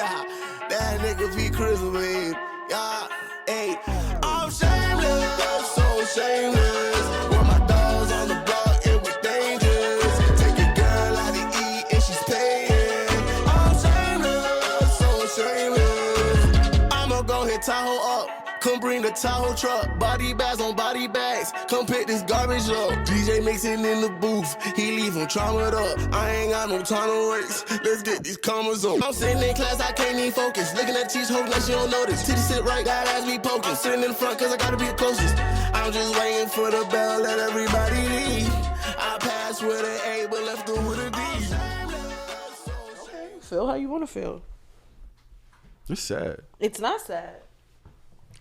That nigga be crispy. Yeah, hey. I'm shameless, so shameless. With my dogs on the block, it was dangerous. Take your girl out to eat and she's paying. I'm shameless, so shameless. I'ma go hit Tahoe up. Come bring the Tahoe truck, body bags on body bags. Come pick this garbage up. DJ mixing in the booth, he leave him traumatized up. I ain't got no time to waste. Let's get these commas on. I'm sitting in class, I can't even focus. Looking at teach, hoping that she don't notice. Titty sit right, got ass be poking. Sitting in front, cause I gotta be the closest. I'm just waiting for the bell, let everybody leave. I passed with an A, but left her with a D. Okay, feel how you wanna feel. It's sad. It's not sad.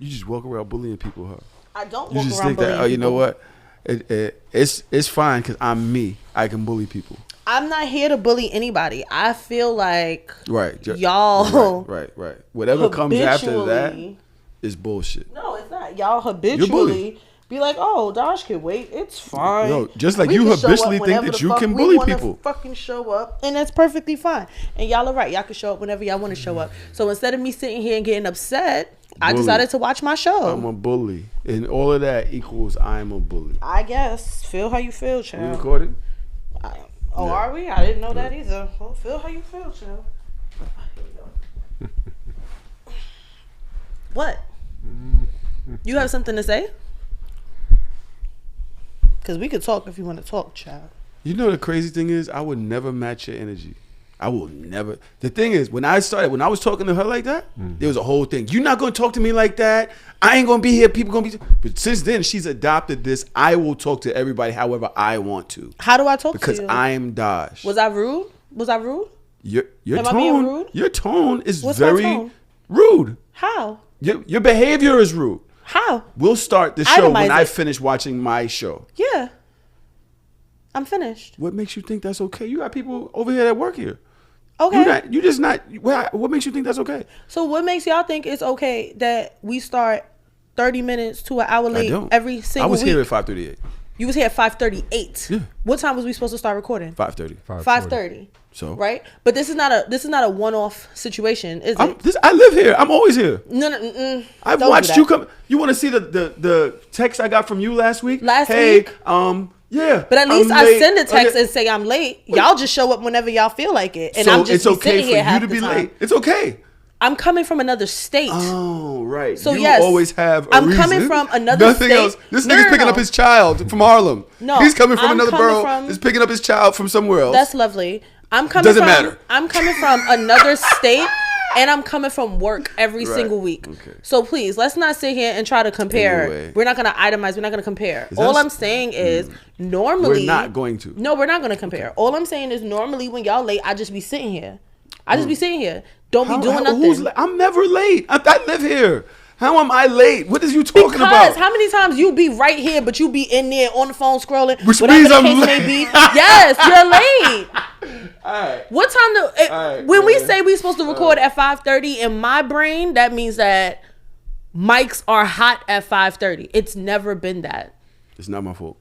You just walk around bullying people, huh? I don't You walk just around think bullying that, oh, you know people. what? It's fine because I'm me. I can bully people. I'm not here to bully anybody. I feel like Right. y'all Right. Whatever comes after that habitually- is bullshit. No, it's not. Y'all habitually be like, oh, Dosh can wait. It's fine. No, just like We you can show habitually up think whenever that the you fuck can we bully wanna people. Fucking show up, and that's perfectly fine. And y'all are right. Y'all can show up whenever y'all want to show up. So instead of me sitting here and getting upset, I Bully. decided to watch my show. I'm a bully. And all of that equals I'm a bully. I guess. Feel how you feel, We child. recording? Oh, Yeah. are we? I didn't know that either. Well, feel how you feel, child. Here we go. What? You have something to say? Because we could talk if you want to talk, child. You know the crazy thing is, I would never match your energy. I will never. The thing is, when I was talking to her like that, there was a whole thing. You're not going to talk to me like that. I ain't going to be here. People going to be. But since then, she's adopted this. I will talk to everybody however I want to. How do I talk to Because you? I'm Dosh. Was I rude? Was I rude? Your Am I being tone. rude? Your tone is What's my very tone? rude. How? Your behavior is rude. How? We'll start the show when Itemize I it. finish watching my show. Yeah. I'm finished. What makes you think that's okay? You got people over here that work here. Okay. You just not. What makes you think that's okay? So what makes y'all think it's okay that we start 30 minutes to an hour I late don't. every single week? I was here at 5:38. You was here at 5:38. Yeah. What time was we supposed to start recording? 5:30. 5:30. So Right? But this is not a one-off situation, is it? I live here. I'm always here. No. I've Don't watched do you that. come. You want to see the text I got from you last week? Last hey, week? Yeah. But at least I'm I late. send a text Okay. and say I'm late. Y'all just show up whenever y'all feel like it. And So I'm just it's be okay sitting for here you half to the be time. late. It's okay. I'm coming from another state. Oh, right. So you yes, always have a I'm reason. coming from another Nothing state. else. This No, nigga's no, picking no. up his child from Harlem. No, He's coming from I'm another coming borough. from- He's picking up his child from somewhere else. That's lovely. I'm coming Doesn't from matter. I'm coming from another state and I'm coming from work every Right. single week. Okay. So please, let's not sit here and try to compare. Anyway. We're not going to itemize. We're not going to compare. Is All that- I'm saying is normally We're not going to. No, we're not going to compare. All I'm saying is normally when y'all late, I just be sitting here. I just be sitting here. Don't be doing nothing. I'm never late. I live here. How am I late? What is you talking Because about? how many times you be right here, but you be in there on the phone scrolling? Which whatever means the I'm case late. may be. Yes, you're late. All right. What time do right, when we man. say we supposed to record at 5:30? In my brain, that means that mics are hot at 5:30. It's never been that. It's not my fault.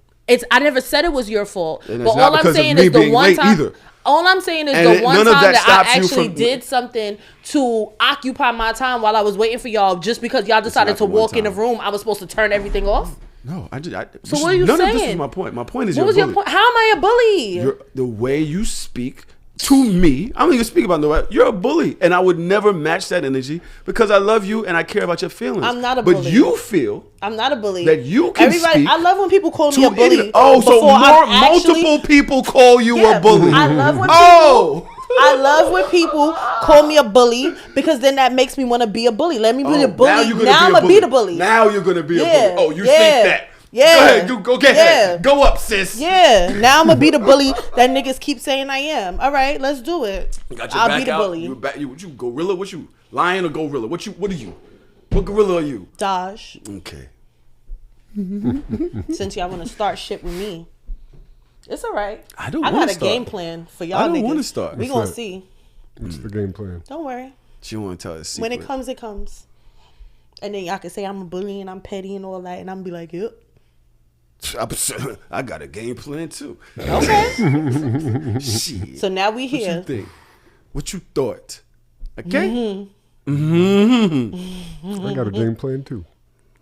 I never said it was your fault. And But it's not all I'm because of saying me is the being one late time. either. All I'm saying is And the one none of time that that stops I you actually from- did something to occupy my time while I was waiting for y'all, just because y'all decided not to the one walk in the time. room, I was supposed to turn everything off. No, So what are you none of this is saying? my point. My point is What you're was a your bully. point? How am I a bully? The way you speak to me, I don't even speak about nobody. You're a bully, and I would never match that energy because I love you and I care about your feelings. I'm not a but bully. you feel I'm not a bully. that you can speak I love when people call me to a bully. any- Oh, so before I've actually- multiple people call you Yeah, a bully. I love when Oh. I love when people call me a bully because then that makes me want to be a bully. Let me be a bully. Now you're Now I'm gonna gonna be the bully. Now you're gonna be Yeah, a bully. Oh, you yeah, think that? yeah, Go ahead, go get yeah. that. Go up, sis. Yeah, now I'm gonna be the bully that niggas keep saying I am. All right, let's do it. You got your I'll back be the out. bully. What you gorilla? What you lion or gorilla? What are you? What gorilla are you? Dodge. Okay. Since y'all want to start shit with me, it's all right. I don't I wanna got a start. game plan for y'all. I don't niggas. wanna start. We What's gonna that? see. What's the game plan? Don't worry. She don't want to tell us secret. When it comes, it comes. And then y'all can say I'm a bully and I'm petty and all that, and I'm be like, yep. I got a game plan too. Okay. Shit. So now we What you here. think? What you thought? Okay? I got a game plan too.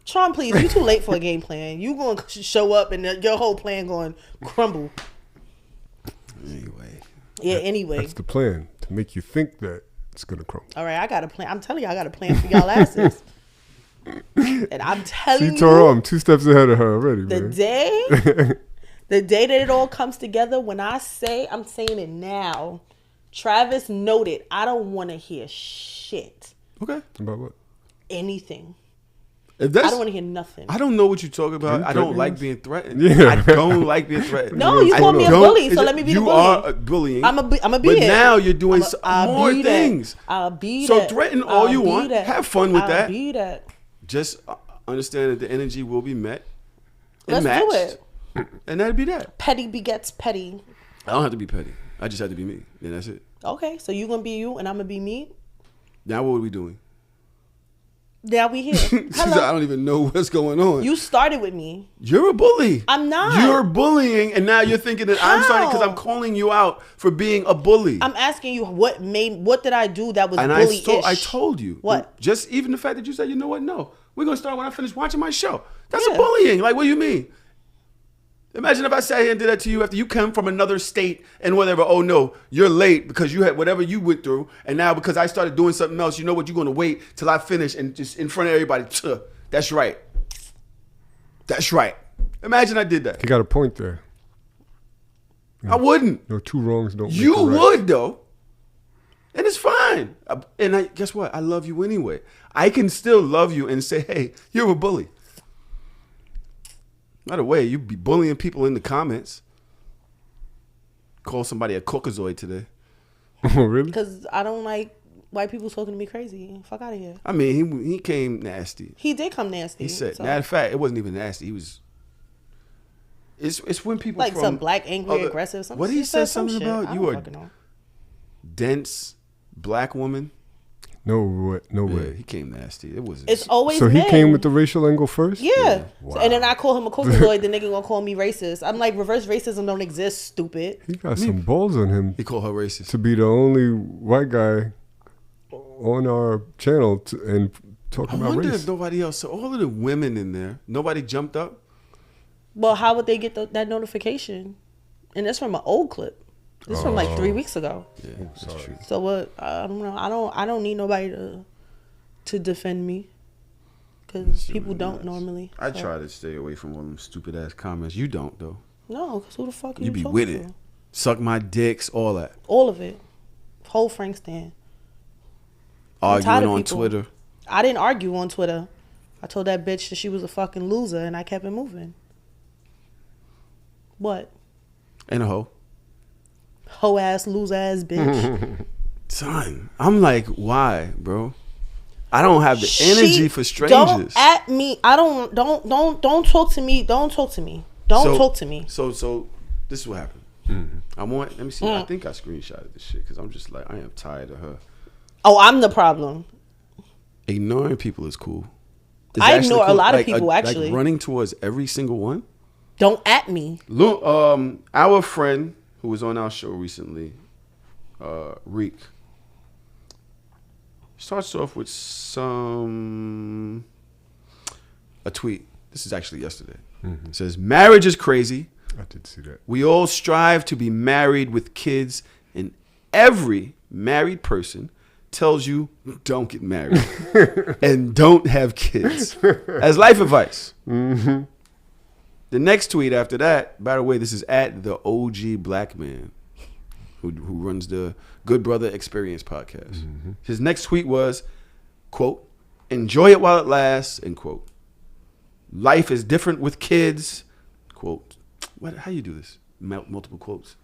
Sean, please, you too late for a game plan. You going to show up and your whole plan going to crumble. Anyway. Yeah, anyway. That's the plan, to make you think that it's going to crumble. All right, I got a plan. I'm telling you, I got a plan for y'all asses. And I'm telling See, Toro, you, I'm 2 steps ahead of her already, the man. day that it all comes together, when I say, I'm saying it now, Travis noted, I don't want to hear shit. Okay. About what? Anything. If that's, I don't want to hear nothing. I don't know what you're talking about. You I don't threatening like us? being threatened. Yeah. I don't like being threatened. No, you called me a bully, so let me be the you bully. You are bullying. I'm a be But it. now you're doing I'll more be that. things. I'll be So that. threaten all I'll you be want. that. Have fun with I'll that. Be that. Just understand that the energy will be met and Let's do matched. it. And that'd be that. Petty begets petty. I don't have to be petty. I just have to be me. And that's it. Okay, so you gonna be you and I'm gonna be me. Now what are we doing? Now we here. She said, I Hello. don't even know what's going on. You started with me. You're a bully. I'm not. You're bullying, and now you're thinking that I'm starting because How? I'm calling you out for being a bully. I'm asking you what did I do that was and bully-ish? I told you. What? Just even the fact that you said, you know what? No, we're gonna start when I finish watching my show. That's Yeah. a bullying. Like, what do you mean? Imagine if I sat here and did that to you after you come from another state and whatever. Oh no, you're late because you had whatever you went through, and now because I started doing something else, you know what? You're gonna wait till I finish and just in front of everybody. That's right. That's right. Imagine I did that. He got a point there. I wouldn't. No, 2 wrongs don't make You a right. would though, and it's fine. And guess what? I love you anyway. I can still love you and say, hey, you're a bully. By the way, you be bullying people in the comments. Call somebody a Caucasoid today. Oh, really? Because I don't like white people talking to me crazy. Fuck out of here. I mean, he came nasty. He did come nasty. He said, so. matter of fact, it wasn't even nasty. He was. It's when people like from some black, angry, other- aggressive. Something. What did he say? said some Something shit. about I you don't are fucking know. dense black woman. No way. No Yeah, way. he came nasty. It was. It's always So he men. came with the racial angle first? Yeah. Wow. And then I call him a Caucasoid, the nigga gonna call me racist. I'm like, reverse racism don't exist, stupid. He got some balls on him He called her racist. to be the only white guy on our channel and talk I about wonder race. if nobody else. So all of the women in there, nobody jumped up. Well, how would they get that notification? And that's from an old clip. This is from like 3 weeks ago. Yeah, that's true. So what? I don't know. I don't need nobody to defend me, because people don't normally. I So. try to stay away from all them stupid ass comments. You don't though. No, because who the fuck are You you be talking with to? it. Suck my dicks, all that. All of it. Whole Frank stand. I'm tired Arguing of on people. Twitter. I didn't argue on Twitter. I told that bitch that she was a fucking loser, and I kept it moving. What? And a hoe. Hoe ass, loser ass bitch. Son, I'm like, why, bro? I don't have the energy for strangers. Don't at me. I don't talk to me. Don't talk to me. Don't talk to me. So this is what happened. Let me see. I think I screenshotted this shit because I'm just like, I am tired of her. Oh, I'm the problem. Ignoring people is cool. It's I actually ignore a lot of Like, people, actually. Like running towards every single one. Don't at me. Look, our friend who was on our show recently, Reek, starts off with a tweet. This is actually yesterday. It says, marriage is crazy. I did see that. We all strive to be married with kids, and every married person tells you don't get married and don't have kids as life advice. The next tweet after that, by the way, this is at the OG Black Man who runs the Good Brother Experience podcast. His next tweet was, quote, enjoy it while it lasts, end quote. Life is different with kids, quote. How you do this? Multiple quotes.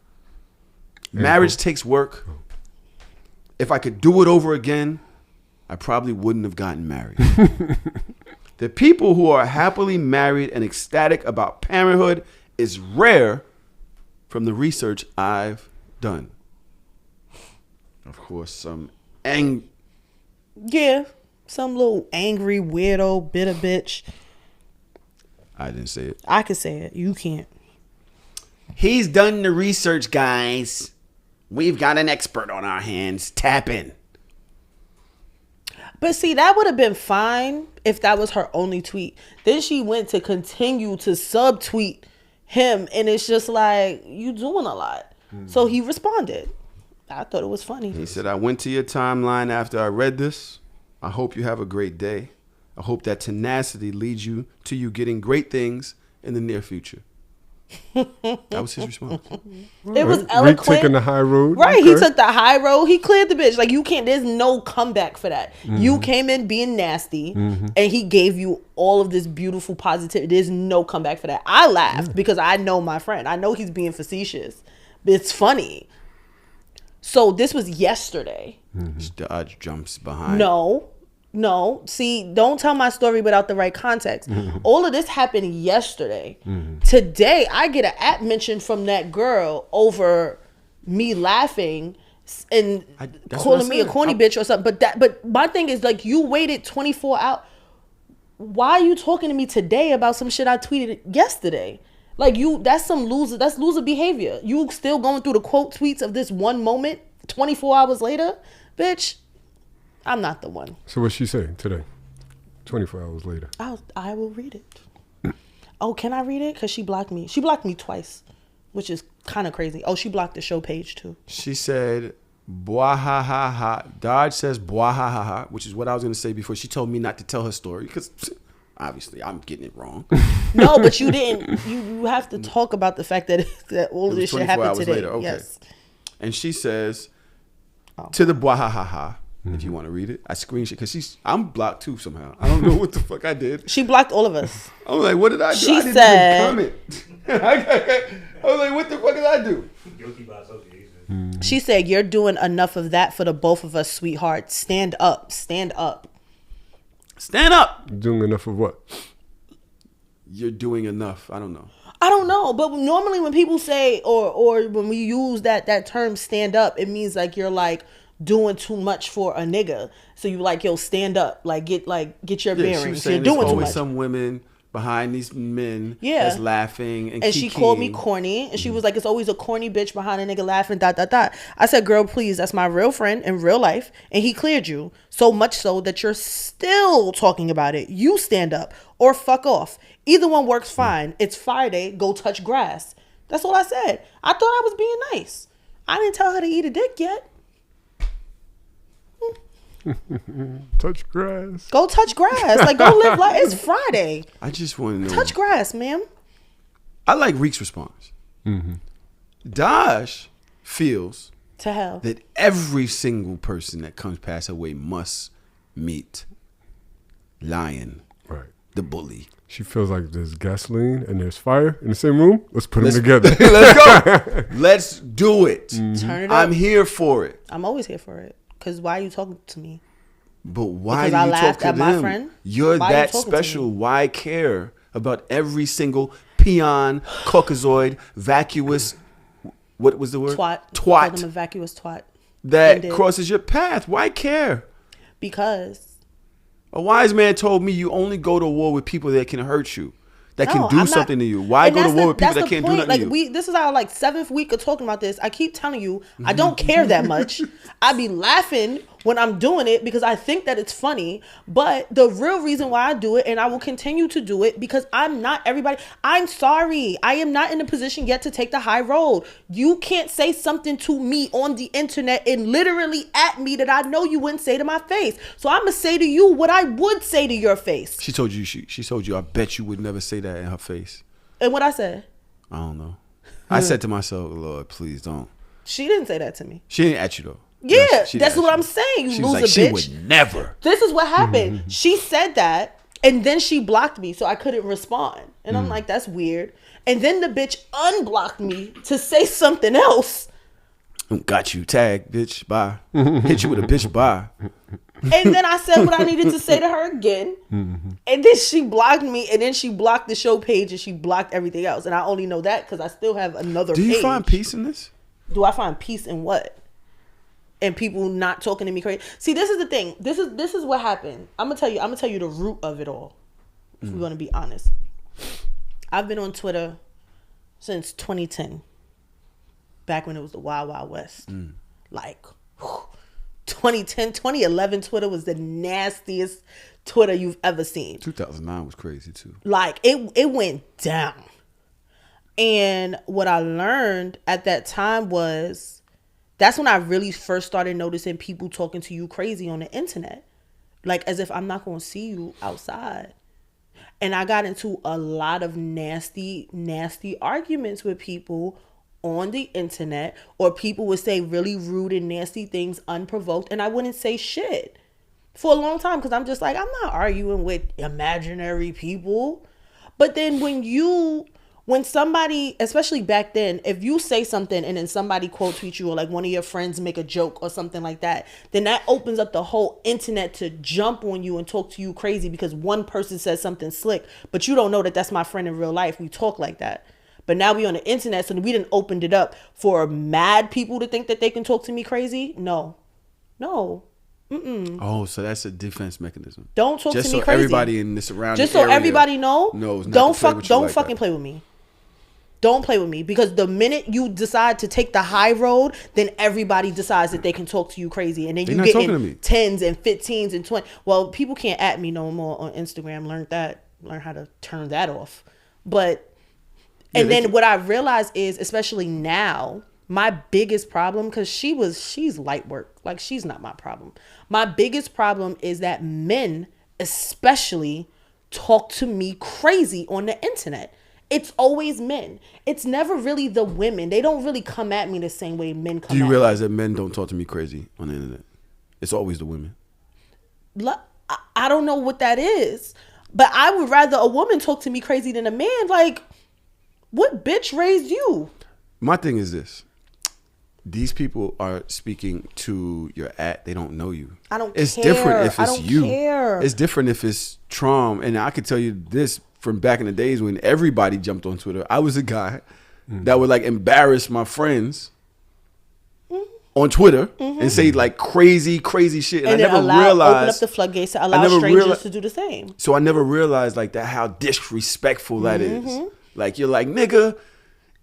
Marriage takes work. If I could do it over again, I probably wouldn't have gotten married. The people who are happily married and ecstatic about parenthood is rare from the research I've done. Of course, some Yeah, some little angry weirdo bitter bitch. I didn't say it. I could say it. You can't. He's done the research, guys. We've got an expert on our hands. Tap in. But see, that would have been fine if that was her only tweet. Then she went to continue to subtweet him, and it's just like, you doing a lot. So he responded. I thought it was funny. He said, I went to your timeline after I read this. I hope you have a great day. I hope that tenacity leads you to you getting great things in the near future. That was his response. It was eloquent. Rick taking the high road. Right, Okay. he took the high road. He cleared the bitch. Like, you can't, there's no comeback for that. You came in being nasty, and he gave you all of this beautiful positivity. There's no comeback for that. I laughed because I know my friend. I know he's being facetious. But it's funny. So this was yesterday. Dodge jumps behind. No. See, don't tell my story without the right context. All of this happened yesterday. Today, I get an app mention from that girl over me laughing and calling me a corny bitch or something. But my thing is, like, you waited 24 hours. Why are you talking to me today about some shit I tweeted yesterday? Like, that's loser behavior. You still going through the quote tweets of this one moment 24 hours later? Bitch, I'm not the one. So what's she saying today? 24 hours later. I will read it. Oh, can I read it? Because she blocked me. She blocked me twice, which is kind of crazy. Oh, she blocked the show page too. She said, "Bwah ha ha ha." Dodge says, "Bwah ha ha ha," which is what I was going to say before. She told me not to tell her story because obviously I'm getting it wrong. No, but you didn't. You have to talk about the fact that all of this shit happened today. Later. Okay. Yes. And she says, to the bwah ha ha ha. If you want to read it, I screenshot because I'm blocked too somehow. I don't know what the fuck I did. She blocked all of us. I was like, what did I do? She I didn't said, even comment. I was like, what the fuck did I do? Guilty by association. She said, "You're doing enough of that for the both of us, sweetheart. Stand up. Stand up. Stand up. Doing enough of what? You're doing enough. I don't know. I don't know, but normally when people say or when we use that term stand up, it means like you're like doing too much for a nigga. So you like, yo, stand up, like get your bearings. You're doing too much. Some women behind these men that's laughing and she called me corny, and she was like, it's always a corny bitch behind a nigga laughing, ... I said, girl, please, that's my real friend in real life, and he cleared you, so much so that you're still talking about it. You stand up or fuck off. Either one works fine. It's Friday, go touch grass. That's all I said. I thought I was being nice. I didn't tell her to eat a dick yet. Touch grass. Go touch grass. Like, go live life. It's Friday. I just want to know. Touch grass, ma'am. I like Reek's response. Dash feels To hell. that every single person that comes past her way must meet Lion, Right. the bully. She feels like there's gasoline and there's fire in the same room. Let's put them together. Let's go. Let's do it. Turn it up. I'm here for it. I'm always here for it. Because why are you talking to me? But why Because do I you talk laughed to at my them? friend? You're Why are you that talking to special. me? Why care about every single peon, caucasoid, vacuous, what was the word? Called him a vacuous twat. That Indeed. crosses your path. Why care? Because A wise man told me you only go to war with people that can hurt you, that can do I'm something not, to you. Why and go to that's war the- with people that's that the can't do point. nothing to you? This is our like 7th week of talking about this. I keep telling you, I don't care that much. I be laughing when I'm doing it because I think that it's funny. But the real reason why I do it, and I will continue to do it, because I'm not everybody. I'm sorry. I am not in a position yet to take the high road. You can't say something to me on the internet and literally at me that I know you wouldn't say to my face. So I'm going to say to you what I would say to your face. She told you. She told you. I bet you would never say that in her face. And what I said? I don't know. I said to myself, Lord, please don't. She didn't say that to me. She didn't at you though. Yeah, She that's didn't what at I'm you. saying, you She was loser like, she bitch. would never. This is what happened. She said that, and then she blocked me, so I couldn't respond. And I'm like, that's weird. And then the bitch unblocked me to say something else. Got you. Tag, bitch. Bye. Hit you with a bitch. Bye. And then I said what I needed to say to her again. And then she blocked me, and then she blocked the show page, and she blocked everything else. And I only know that because I still have another Do page. you find peace in this? Do I find peace in what? And people not talking to me crazy. See, this is the thing. This is what happened. I'm gonna tell you the root of it all. If we're gonna be honest. I've been on Twitter since 2010. Back when it was the Wild Wild West. Like 2010, 2011 Twitter was the nastiest Twitter you've ever seen. 2009 was crazy too. Like it went down. And what I learned at that time was that's when I really first started noticing people talking to you crazy on the internet. Like as if I'm not going to see you outside. And I got into a lot of nasty arguments with people on the internet, or people would say really rude and nasty things unprovoked, and I wouldn't say shit for a long time because I'm just like, I'm not arguing with imaginary people. But then when somebody, especially back then, if you say something and then somebody quote tweet you, or like one of your friends make a joke or something like that, then that opens up the whole internet to jump on you and talk to you crazy because one person says something slick, but you don't know that that's my friend in real life. We talk like that. But now we on the internet, so we done opened it up for mad people to think that they can talk to me crazy. No. Oh, so that's a defense mechanism. Don't talk just to me so crazy. Everybody in this surrounding just so area everybody know. knows not Don't to play with you don't like fucking that. play with me. Don't play with me, because the minute you decide to take the high road, then everybody decides that they can talk to you crazy, and then They're you not get talking to in me. 10s and 15s and 20. Well, people can't at me no more on Instagram. Learn how to turn that off. But Yeah, and then what I realized is, especially now, my biggest problem, because she's light work, like she's not my problem. My biggest problem is that men especially talk to me crazy on the internet. It's always men. It's never really the women. They don't really come at me the same way men come Do you at realize that men don't talk to me crazy on the internet? It's always the women. me. I don't know what that is, but I would rather a woman talk to me crazy than a man. Like, what bitch raised you? My thing is this. These people are speaking to your they don't know you. I don't It's care. different if I it's don't you. care. It's different if it's Trump. And I could tell you this from back in the days when everybody jumped on Twitter. I was a guy that would like embarrass my friends on Twitter and say like crazy shit. And I then never open up realized the floodgates to allow never strangers to do the same. So I never realized like that how disrespectful that is. Like you're like, nigga,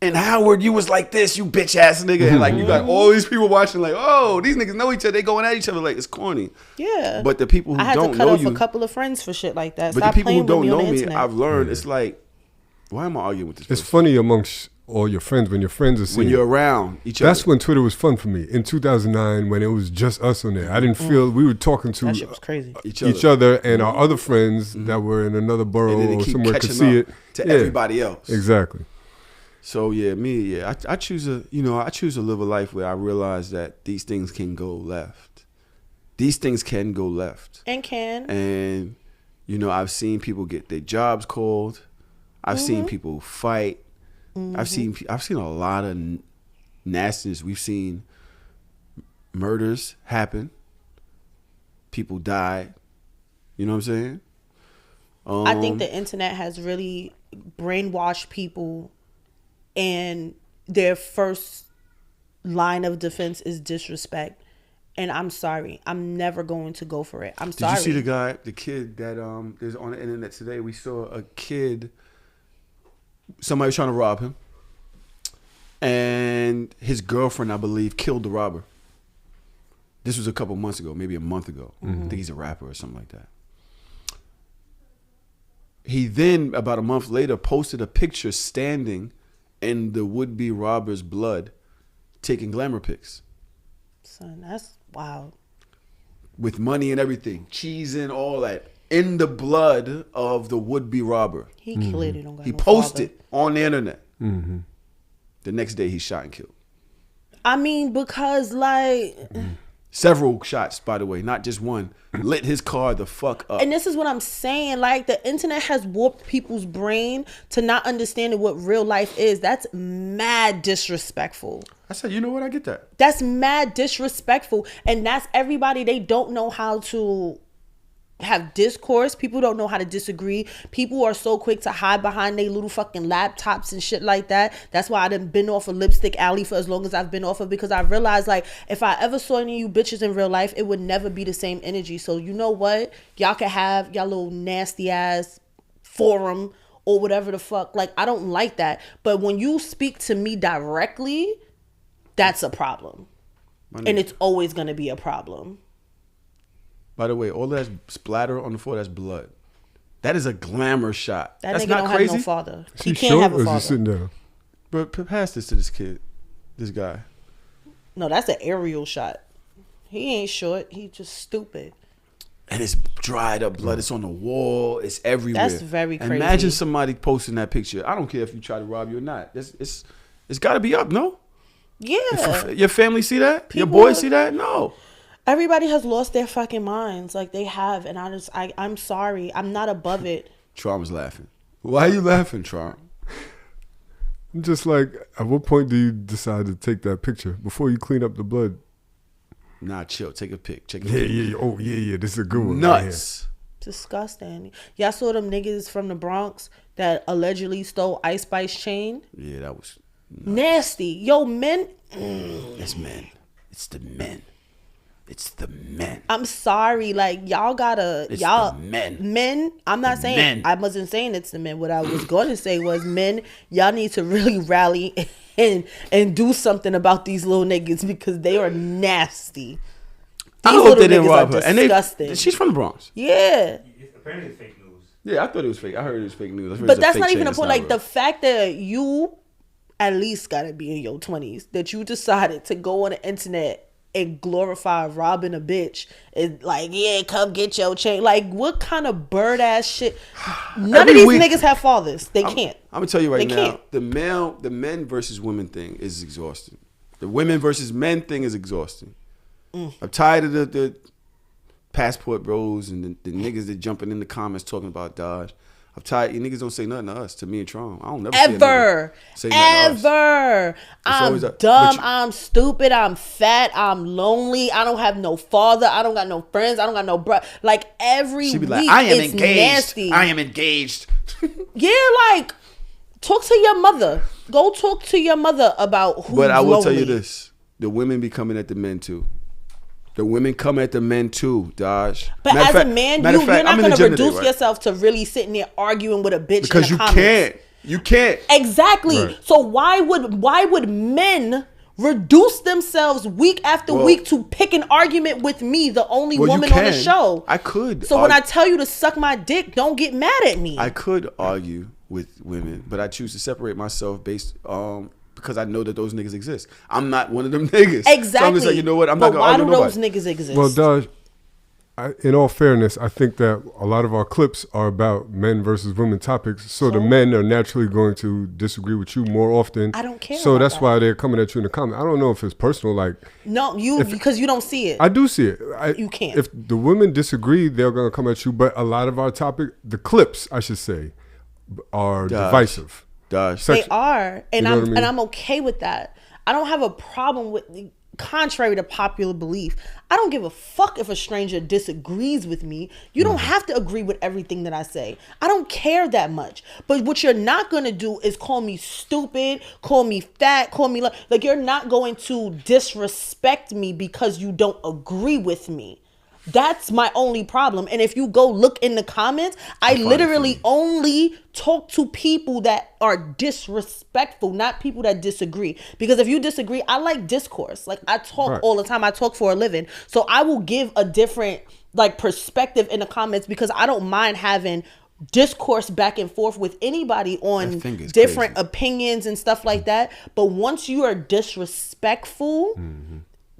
and Howard, you was like this, you bitch ass nigga. And like you got all these people watching like, oh, these niggas know each other. They going at each other like it's corny. Yeah. But the people who I had don't to cut know off you, a couple of friends for shit like that. but Stop the people who playing with don't me on know the me, internet. I've learned it's like, why am I arguing with this It's person? funny amongst all your friends when your friends are seeing When you're around each other. That's when Twitter was fun for me. In 2009, when it was just us on there, I didn't feel we were talking to That shit was crazy. each other and our other friends that were in another borough And then they or keep somewhere could catching see up it to Yeah, everybody else. Exactly. So I choose to live a life where I realize that these things can go left. These things can go left. And I've seen people get their jobs called. I've seen people fight. I've seen a lot of nastiness. We've seen murders happen. People died. You know what I'm saying? I think the internet has really brainwashed people, and their first line of defense is disrespect. And I'm sorry. I'm never going to go for it. I'm sorry. Did you see the kid that is on the internet today? We saw a kid, somebody was trying to rob him. And his girlfriend, I believe, killed the robber. This was a couple months ago, maybe a month ago. I think he's a rapper or something like that. He then, about a month later, posted a picture standing in the would-be robber's blood, taking glamour pics. Son, that's wild. With money and everything, cheese and all that, in the blood of the would-be robber. He clearly don't got He no posted father. on the internet. The next day, he's shot and killed. I mean, because like... Several shots, by the way, not just one. Lit his car the fuck up. And this is what I'm saying. Like, the internet has warped people's brain to not understanding what real life is. That's mad disrespectful. I said, you know what? I get that. That's mad disrespectful. And that's everybody. They don't know how to have discourse. People don't know how to disagree. People are so quick to hide behind their little fucking laptops and shit like that. That's why I done been off of Lipstick Alley for as long as I've been off of, because I realized, like, if I ever saw any of you bitches in real life, it would never be the same energy. So you know what? Y'all can have y'all little nasty ass forum or whatever the fuck. Like, I don't like that. But when you speak to me directly, that's a problem. And it's always going to be a problem. By the way, all that splatter on the floor, that's blood. That is a glamour shot. That That's nigga not don't crazy. have no father. He Is can't short have or a is he father. sitting down? But pass this to this kid, this guy. No, that's an aerial shot. He ain't short. He just stupid. And it's dried up blood. It's on the wall. It's everywhere. That's very crazy. Imagine somebody posting that picture. I don't care if you try to rob you or not. It's got to be up, no? Yeah. Your family see that? Your People- boys see that? No. Everybody has lost their fucking minds. Like they have. And I'm sorry. I'm not above it. Trum's laughing. Why are you laughing, Trump? I'm just like, at what point do you decide to take that picture before you clean up the blood? Nah, chill. Take a pic. Check it Yeah, out. yeah. Oh, yeah. This is a good one. right Nuts. Disgusting. Y'all saw them niggas from the Bronx that allegedly stole Ice Spice chain? Yeah, that was Nasty. Yo, men. it's men. It's the men. It's the men. I'm sorry. Like, y'all gotta. It's y'all. the men. Men. I'm not saying. men. I wasn't saying it's the men. What I was going to say was men, y'all need to really rally and do something about these little niggas because they are nasty. I These hope little they didn't niggas rob are her. And disgusting. she's from the Bronx. Yeah. Apparently it's fake news. Yeah, I thought it was fake. I heard it was fake news. I heard But it's a that's fake not even chain. the It's point. not Like the real. fact that you at least gotta be in your 20s, that you decided to go on the internet and glorify robbing a bitch is like, yeah, come get your chain. Like, what kind of bird ass shit? None Every of these week- niggas have fathers. They can't. I'm gonna tell you right They now, can't. the men versus women thing is exhausting. The women versus men thing is exhausting. I'm tired of the passport bros and the niggas that jumping in the comments talking about Dodge. I'm tired. You niggas don't say nothing to us, to me and Tron. I don't never see a Ever. nigga say nothing to us. Ever. I'm always a- dumb. but you- I'm stupid. I'm fat. I'm lonely. I don't have no father. I don't got no friends. I don't got no bro. Like every She be week, like, I am it's engaged. nasty. I am engaged. Yeah, like talk to your mother. Go talk to your mother about who's But I will tell lonely. you this: the women be coming at the men too. The women come at the men too, Dodge. But Matter as of a fact- man, matter of you're fact, not I'm in going the to gym today, reduce right? yourself to really sitting there arguing with a bitch Because in you the comments. can't. You can't. Exactly. Right. So why would men reduce themselves week after Well- week to pick an argument with me, the only Well, you woman on the can. show? I could So when I argue- tell you to suck my dick, don't get mad at me. I could argue with women, but I choose to separate myself based because I know that those niggas exist. I'm not one of them niggas. Exactly. So I'm just like, you know what? I'm but not gonna why argue do with those nobody. niggas exist? Well, Dodge, in all fairness, I think that a lot of our clips are about men versus women topics. So the men are naturally going to disagree with you more often. I don't care So about that's that. why they're coming at you in the comment. I don't know if it's personal. Like, No, because you don't see it. I do see it. You can't. If the women disagree, they're going to come at you. But a lot of our topic, the clips, I should say, are divisive. Dodge. They are, and know I'm what I mean? and I'm okay with that. I don't have a problem with. Contrary to popular belief, I don't give a fuck if a stranger disagrees with me. You don't have to agree with everything that I say. I don't care that much. But what you're not going to do is call me stupid, call me fat, call me like you're not going to disrespect me because you don't agree with me. That's my only problem. And if you go look in the comments, I literally only talk to people that are disrespectful, not people that disagree. Because if you disagree, I like discourse. Like I talk Right. all the time. I talk for a living. So I will give a different like perspective in the comments because I don't mind having discourse back and forth with anybody on That finger's different crazy. opinions and stuff like that. But once you are disrespectful,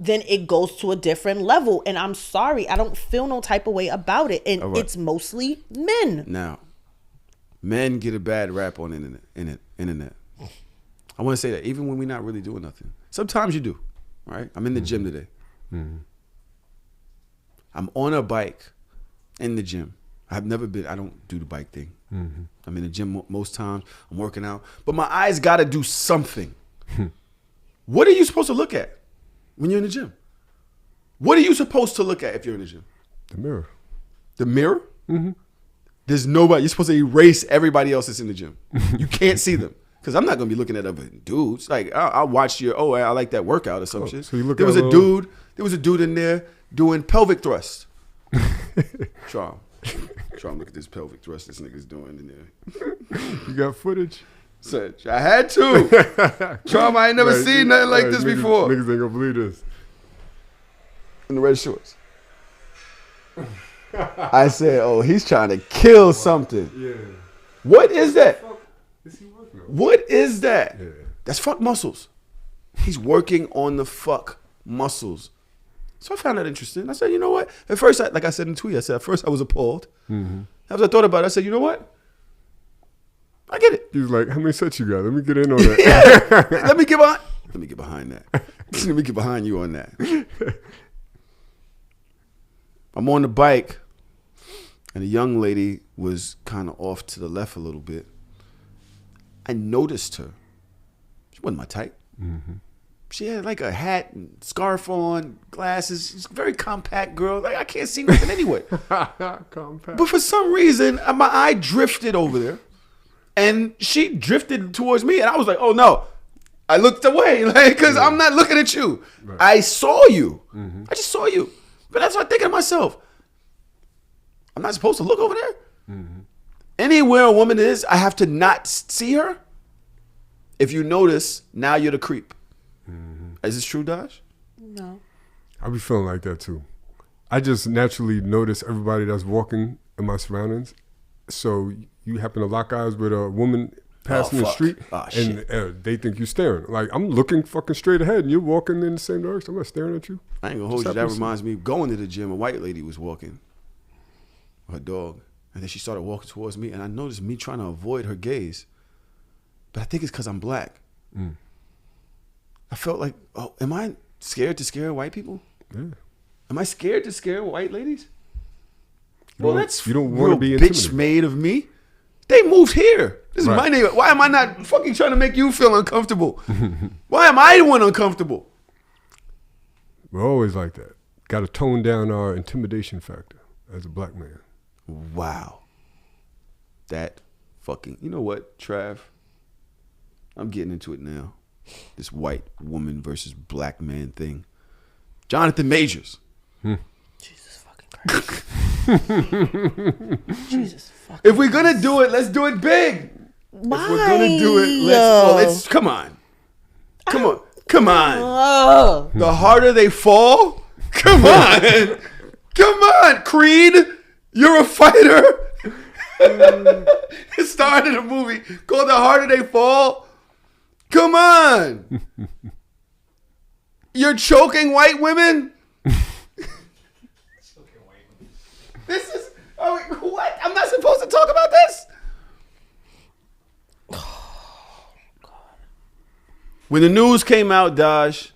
then it goes to a different level. And I'm sorry, I don't feel no type of way about it. And All right. it's mostly men. Now, men get a bad rap on internet. I want to say that even when we're not really doing nothing. Sometimes you do, right? I'm in the gym today. I'm on a bike in the gym. I don't do the bike thing. I'm in the gym most times. I'm working out. But my eyes got to do something. What are you supposed to look at when you're in the gym? What are you supposed to look at if you're in the gym? The mirror. The mirror? There's nobody. You're supposed to erase everybody else that's in the gym. You can't see them. Because I'm not going to be looking at other dudes. Like, I'll watch I like that workout or some shit. so you look there at was a a little- dude in there doing pelvic thrust. Try look at this pelvic thrust this nigga's doing in there. You got footage? So, I had to. I ain't never Right, seen nothing like right, this niggas- before. Niggas ain't gonna believe this. in the red shorts. I said, oh, he's trying to kill something. Yeah. What is that? Is he working on? What is that? Yeah. That's fuck muscles. He's working on the fuck muscles. So I found that interesting. I said, you know what? At first, like I said in the tweet, I said, at first I was appalled. As I thought about it, I said, you know what? I get it. He was like, how many sets you got? Let me get in on that. Let me get behind that. Let me get behind you on that. I'm on the bike, and a young lady was kind of off to the left a little bit. I noticed her. She wasn't my type. She had like a hat and scarf on, glasses. She's a very compact girl. Like I can't see nothing anyway. Compact. But for some reason, my eye drifted over there, and she drifted towards me, and I was like, "Oh no!" I looked away, like, because I'm not looking at you. Right. I saw you. I just saw you. But that's what I'm thinking to myself. I'm not supposed to look over there. Anywhere a woman is, I have to not see her. If you notice, now you're the creep. Is this true, Dash? No. I be feeling like that too. I just naturally notice everybody that's walking in my surroundings. So you happen to lock eyes with a woman passing the street, and they think you're staring. Like, I'm looking fucking straight ahead, and you're walking in the same direction. I'm not staring at you. I ain't gonna hold you. That reminds me of going to the gym. A white lady was walking, her dog, and then she started walking towards me, and I noticed me trying to avoid her gaze. But I think it's because I'm black. I felt like, oh, am I scared to scare white people? Yeah. Am I scared to scare white ladies? You don't want to be bitch intimidated. made of me. They moved here. This is Right. my neighborhood. Why am I not fucking trying to make you feel uncomfortable? Why am I the one uncomfortable? We're always like that. Got to tone down our intimidation factor as a black man. Wow. That fucking, you know what, Trav? I'm getting into it now. This white woman versus black man thing. Jonathan Majors. Jesus fucking Christ. Jesus fucking If we're gonna do it, let's do it big. Why? If we're gonna do it, let's come on. Come on. The harder they fall. Come on. Come on, Creed. You're a fighter. It started a movie called The Harder They Fall. Come on. You're choking white women? This is, what? I'm not supposed to talk about this? When the news came out, Daj,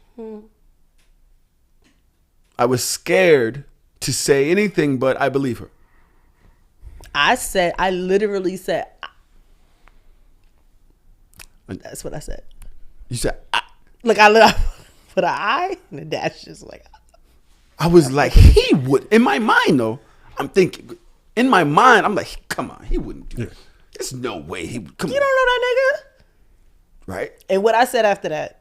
I was scared to say anything, but I believe her. I literally said, that's what I said. You said, Like, I put an I and a dash, just like. I was like, he would. In my mind, though, I'm thinking, in my mind, I'm like, come on, he wouldn't do that. There's no way he would. Come You on. don't know that nigga? Right? And what I said after that,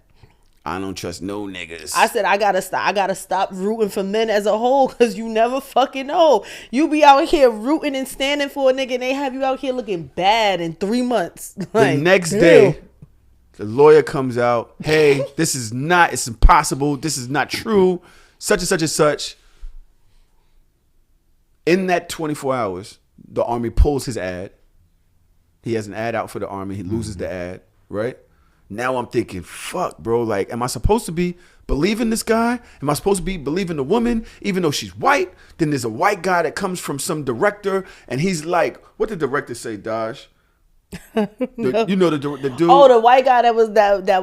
I don't trust no niggas. I said I gotta stop rooting for men as a whole, because you never fucking know. You be out here rooting and standing for a nigga, and they have you out here looking bad in 3 months. Like, the next damn. day, the lawyer comes out. Hey, this is not. It's impossible. This is not true. Such and such and such. In that 24 hours, the Army pulls his ad. He has an ad out for the Army. He loses the ad, right? Now I'm thinking, fuck, bro. Like, am I supposed to be believing this guy? Am I supposed to be believing the woman, even though she's white? Then there's a white guy that comes from some director, and he's like, what did the director say, Daj? You know the dude. Oh, the white guy that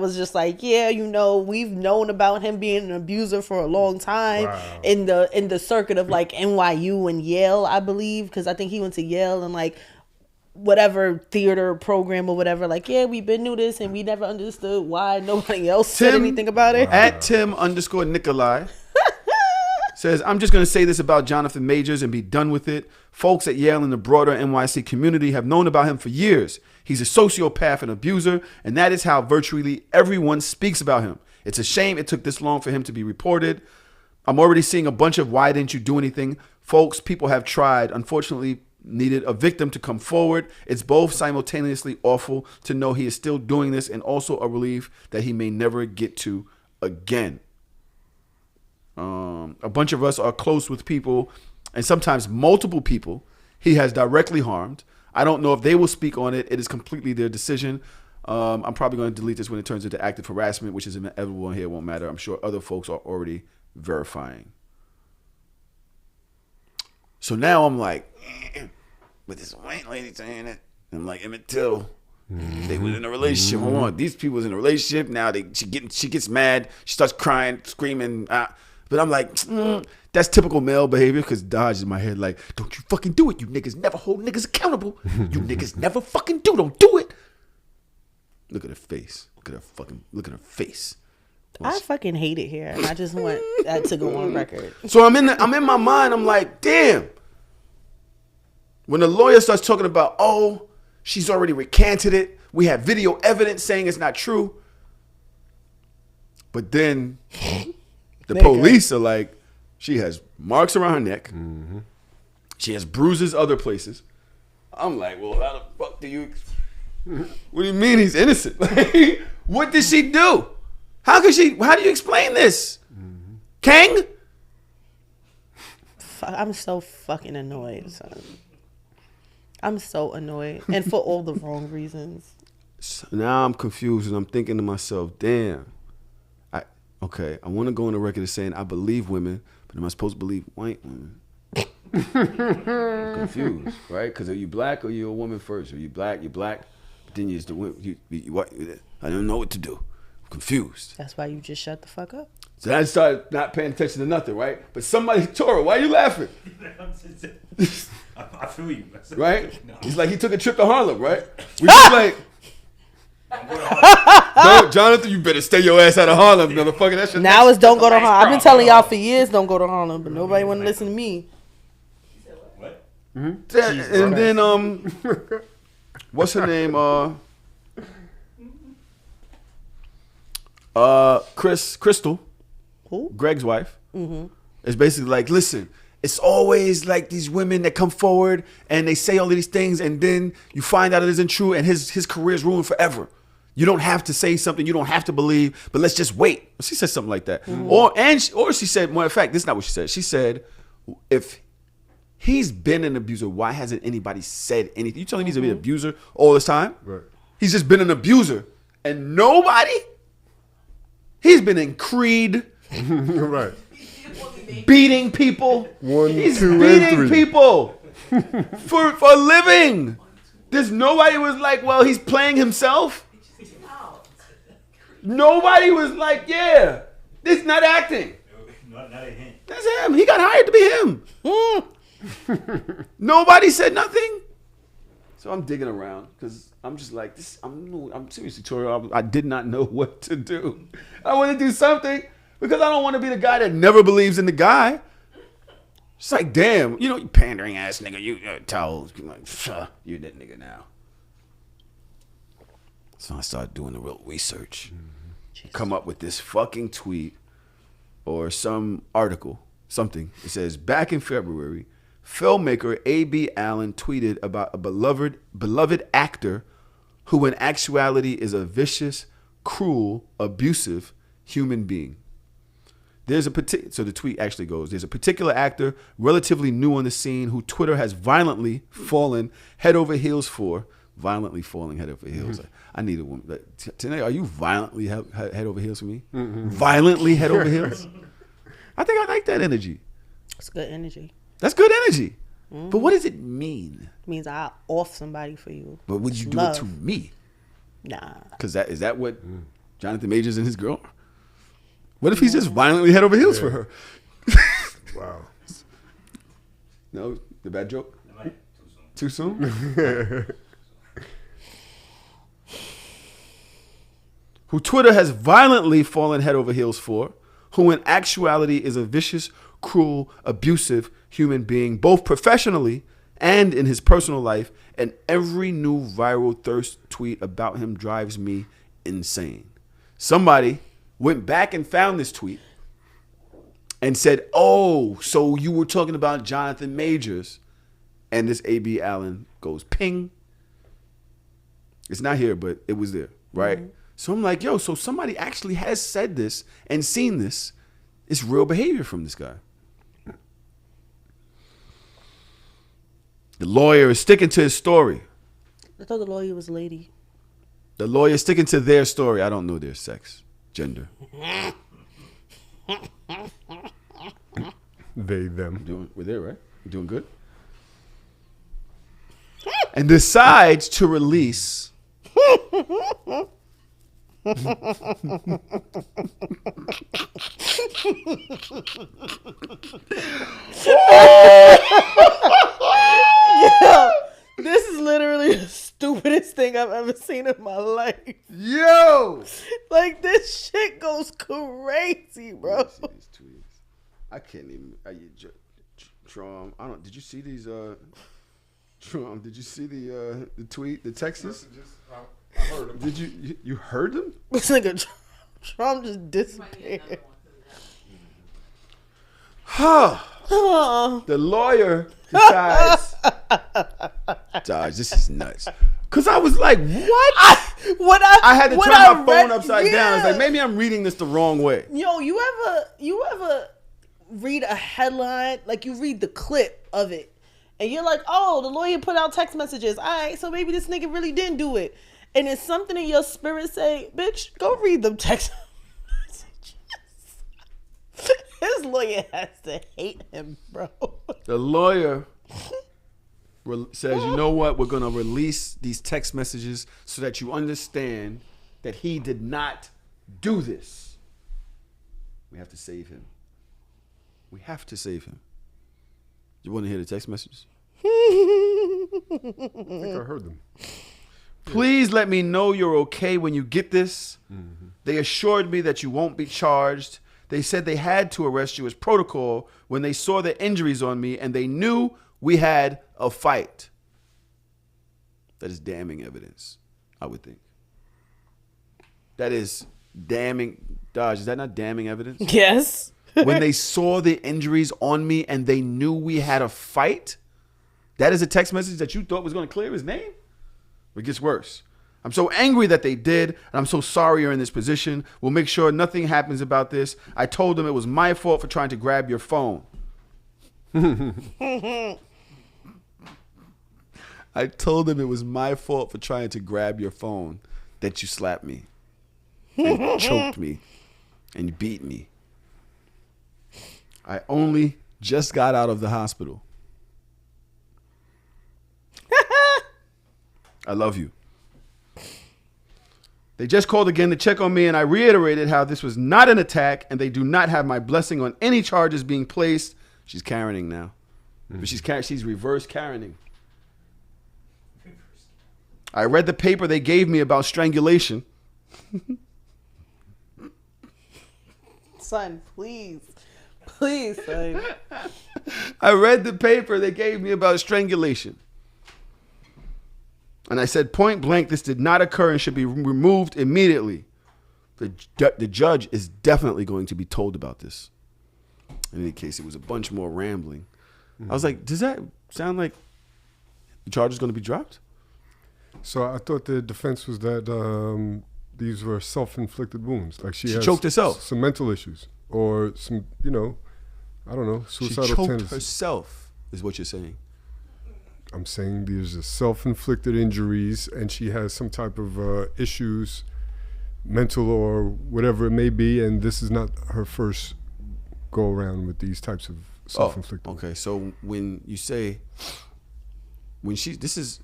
was just like, yeah, you know, we've known about him being an abuser for a long time in the circuit of like NYU and Yale, I believe, because I think he went to Yale and like whatever theater program or whatever. Like, yeah, we've been through this and we never understood why nobody else said anything about it. At Tim_Nikolai says, I'm just going to say this about Jonathan Majors and be done with it. Folks at Yale and the broader NYC community have known about him for years. He's a sociopath and abuser, and that is how virtually everyone speaks about him. It's a shame it took this long for him to be reported. I'm already seeing a bunch of why didn't you do anything? Folks, people have tried. Unfortunately, needed a victim to come forward. It's both simultaneously awful to know he is still doing this and also a relief that he may never get to again. A bunch of us are close with people, and sometimes multiple people he has directly harmed. I don't know if they will speak on it. It is completely their decision. I'm probably going to delete this when it turns into active harassment, which is inevitable and here. It won't matter. I'm sure other folks are already verifying. So now I'm like, with this white lady saying it, I'm like, Emmett Till. They was in a relationship. Hold on, these people was in a relationship. Now she gets mad. She starts crying, screaming. But I'm like, that's typical male behavior because Dodge is in my head like, don't you fucking do it. You niggas never hold niggas accountable. You niggas never fucking don't do it. Look at her face. Look at her face. I fucking hate it here, and I just want that to go on record. So I'm in my mind. I'm like, damn. When the lawyer starts talking about, oh, she's already recanted it. We have video evidence saying it's not true. But then the police are like, she has marks around her neck. Mm-hmm. She has bruises other places. I'm like, well, how the fuck do you... What do you mean he's innocent? What did she do? How do you explain this? Mm-hmm. Kang? I'm so fucking annoyed, son. I'm so annoyed. And for all the wrong reasons. So now I'm confused and I'm thinking to myself, damn. I want to go on the record as saying I believe women, but am I supposed to believe white women? I'm confused, right? Because are you black or you a woman first? Are you black? You're black. But then you're the women. You white. I don't know what to do. I'm confused. That's why you just shut the fuck up. So I started not paying attention to nothing, right? But somebody, Tora, why are you laughing? I feel you. Right? No. He's like, he took a trip to Harlem, right? We just like, no, Jonathan, you better stay your ass out of Harlem, motherfucker. That's your now it's don't go to Harlem. I've been telling y'all for years don't go to Harlem, but nobody want to listen to me. What? Mm-hmm. And then, what's her name? Crystal, who? Greg's wife, is basically like, listen, it's always like these women that come forward and they say all of these things and then you find out it isn't true and his career is ruined forever. You don't have to say something you don't have to believe, but let's just wait. She said something like that. Mm-hmm. Or she said, matter of fact, this is not what she said. She said, if he's been an abuser, why hasn't anybody said anything? You telling me he's an abuser all this time? Right. He's just been an abuser and nobody? He's been in Creed. Right. Beating people. He's beating people for a living. There's nobody was like, well, he's playing himself. Nobody was like, yeah, this is not acting. Not a hint. That's him. He got hired to be him. Nobody said nothing. So I'm digging around because I'm just like, I'm seriously, Tori, I did not know what to do. I want to do something because I don't want to be the guy that never believes in the guy. It's like, damn, you pandering ass nigga, you Tahoe, you're that nigga now. So I started doing the real research. Come up with this fucking tweet or some article, something. It says, back in February, filmmaker A.B. Allen tweeted about a beloved actor who in actuality is a vicious, cruel, abusive human being. So the tweet actually goes, there's a particular actor relatively new on the scene who Twitter has violently fallen head over heels for. Violently falling head over heels. I need a woman. Tonight, are you violently head over heels for me? Violently head over heels? I think I like that energy. It's good energy. That's good energy. But what does it mean? It means I'll off somebody for you. But would you do it to me? Nah. Because is that what Jonathan Majors and his girl? What if he's just violently head over heels for her? Wow. No, the bad joke? Too soon. Too soon? Who Twitter has violently fallen head over heels for, who in actuality is a vicious, cruel, abusive human being, both professionally and in his personal life, and every new viral thirst tweet about him drives me insane. Somebody went back and found this tweet and said, oh, so you were talking about Jonathan Majors. And this A.B. Allen goes, ping. It's not here, but it was there, right? Mm-hmm. So I'm like, yo, so somebody actually has said this and seen this It's real behavior from this guy. The lawyer is sticking to his story. I thought the lawyer was a lady. The lawyer is sticking to their story. I don't know their sex, gender. They, them. We're there, right? We're doing good. And decides to release This is literally the stupidest thing I've ever seen in my life. Yo! Like, this shit goes crazy, bro. See these tweets. I can't even. Trom, I don't. Did you see these? Trom, did you see the tweet, the texts? I heard them. Did you heard them? This nigga Trump just disappeared. The lawyer decides. Dodge, this is nuts. Cause I was like, what? I had to turn my phone upside down. It's like maybe I'm reading this the wrong way. Yo, you ever read a headline, like you read the clip of it, and you're like, oh, the lawyer put out text messages. All right, so maybe this nigga really didn't do it. And it's something in your spirit say, bitch, go read them text messages. His lawyer has to hate him, bro. The lawyer says, you know what? We're going to release these text messages so that you understand that he did not do this. We have to save him. We have to save him. You want to hear the text messages? I think I heard them. Please let me know you're okay when you get this. Mm-hmm. They assured me that you won't be charged. They said they had to arrest you as protocol when they saw the injuries on me and they knew we had a fight. That is damning evidence, I would think. That is damning. Dodge, is that not damning evidence? Yes. When they saw the injuries on me and they knew we had a fight? That is a text message that you thought was going to clear his name? It gets worse. I'm so angry that they did, and I'm so sorry you're in this position. We'll make sure nothing happens about this. I told them it was my fault for trying to grab your phone. I told them it was my fault for trying to grab your phone, that you slapped me and choked me and beat me. I only just got out of the hospital. I love you. They just called again to check on me, and I reiterated how this was not an attack, and they do not have my blessing on any charges being placed. She's Karening now. Mm-hmm. But she's reverse Karening. I read the paper they gave me about strangulation. Son, please. Please, son. I read the paper they gave me about strangulation. And I said, point blank, this did not occur and should be removed immediately. The judge is definitely going to be told about this. In any case, it was a bunch more rambling. I was like, does that sound like the charge is going to be dropped? So I thought the defense was that these were self-inflicted wounds. Like she has choked herself. Some mental issues or some, I don't know, suicidal she choked tendencies. herself, is what you're saying. I'm saying these are self-inflicted injuries, and she has some type of issues, mental or whatever it may be, and this is not her first go-around with these types of self-inflicted. Oh, okay. So when you say, there's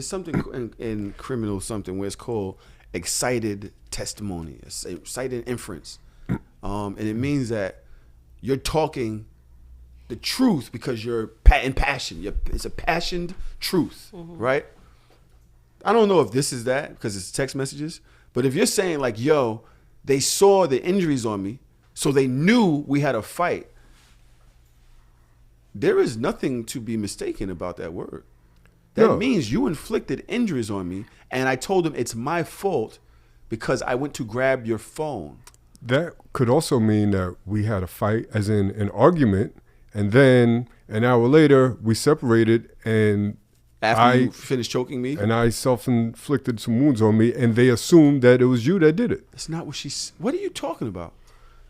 something in criminal something where it's called excited testimony, excited inference, and it means that you're talking the truth because you're in passion. It's a passioned truth, right? I don't know if this is that because it's text messages, but if you're saying like, yo, they saw the injuries on me, so they knew we had a fight, there is nothing to be mistaken about that word. That means you inflicted injuries on me, and I told them it's my fault because I went to grab your phone. That could also mean that we had a fight, as in an argument, and then an hour later we separated, and after you finished choking me, and I self-inflicted some wounds on me, and they assumed that it was you that did it. That's not what what are you talking about?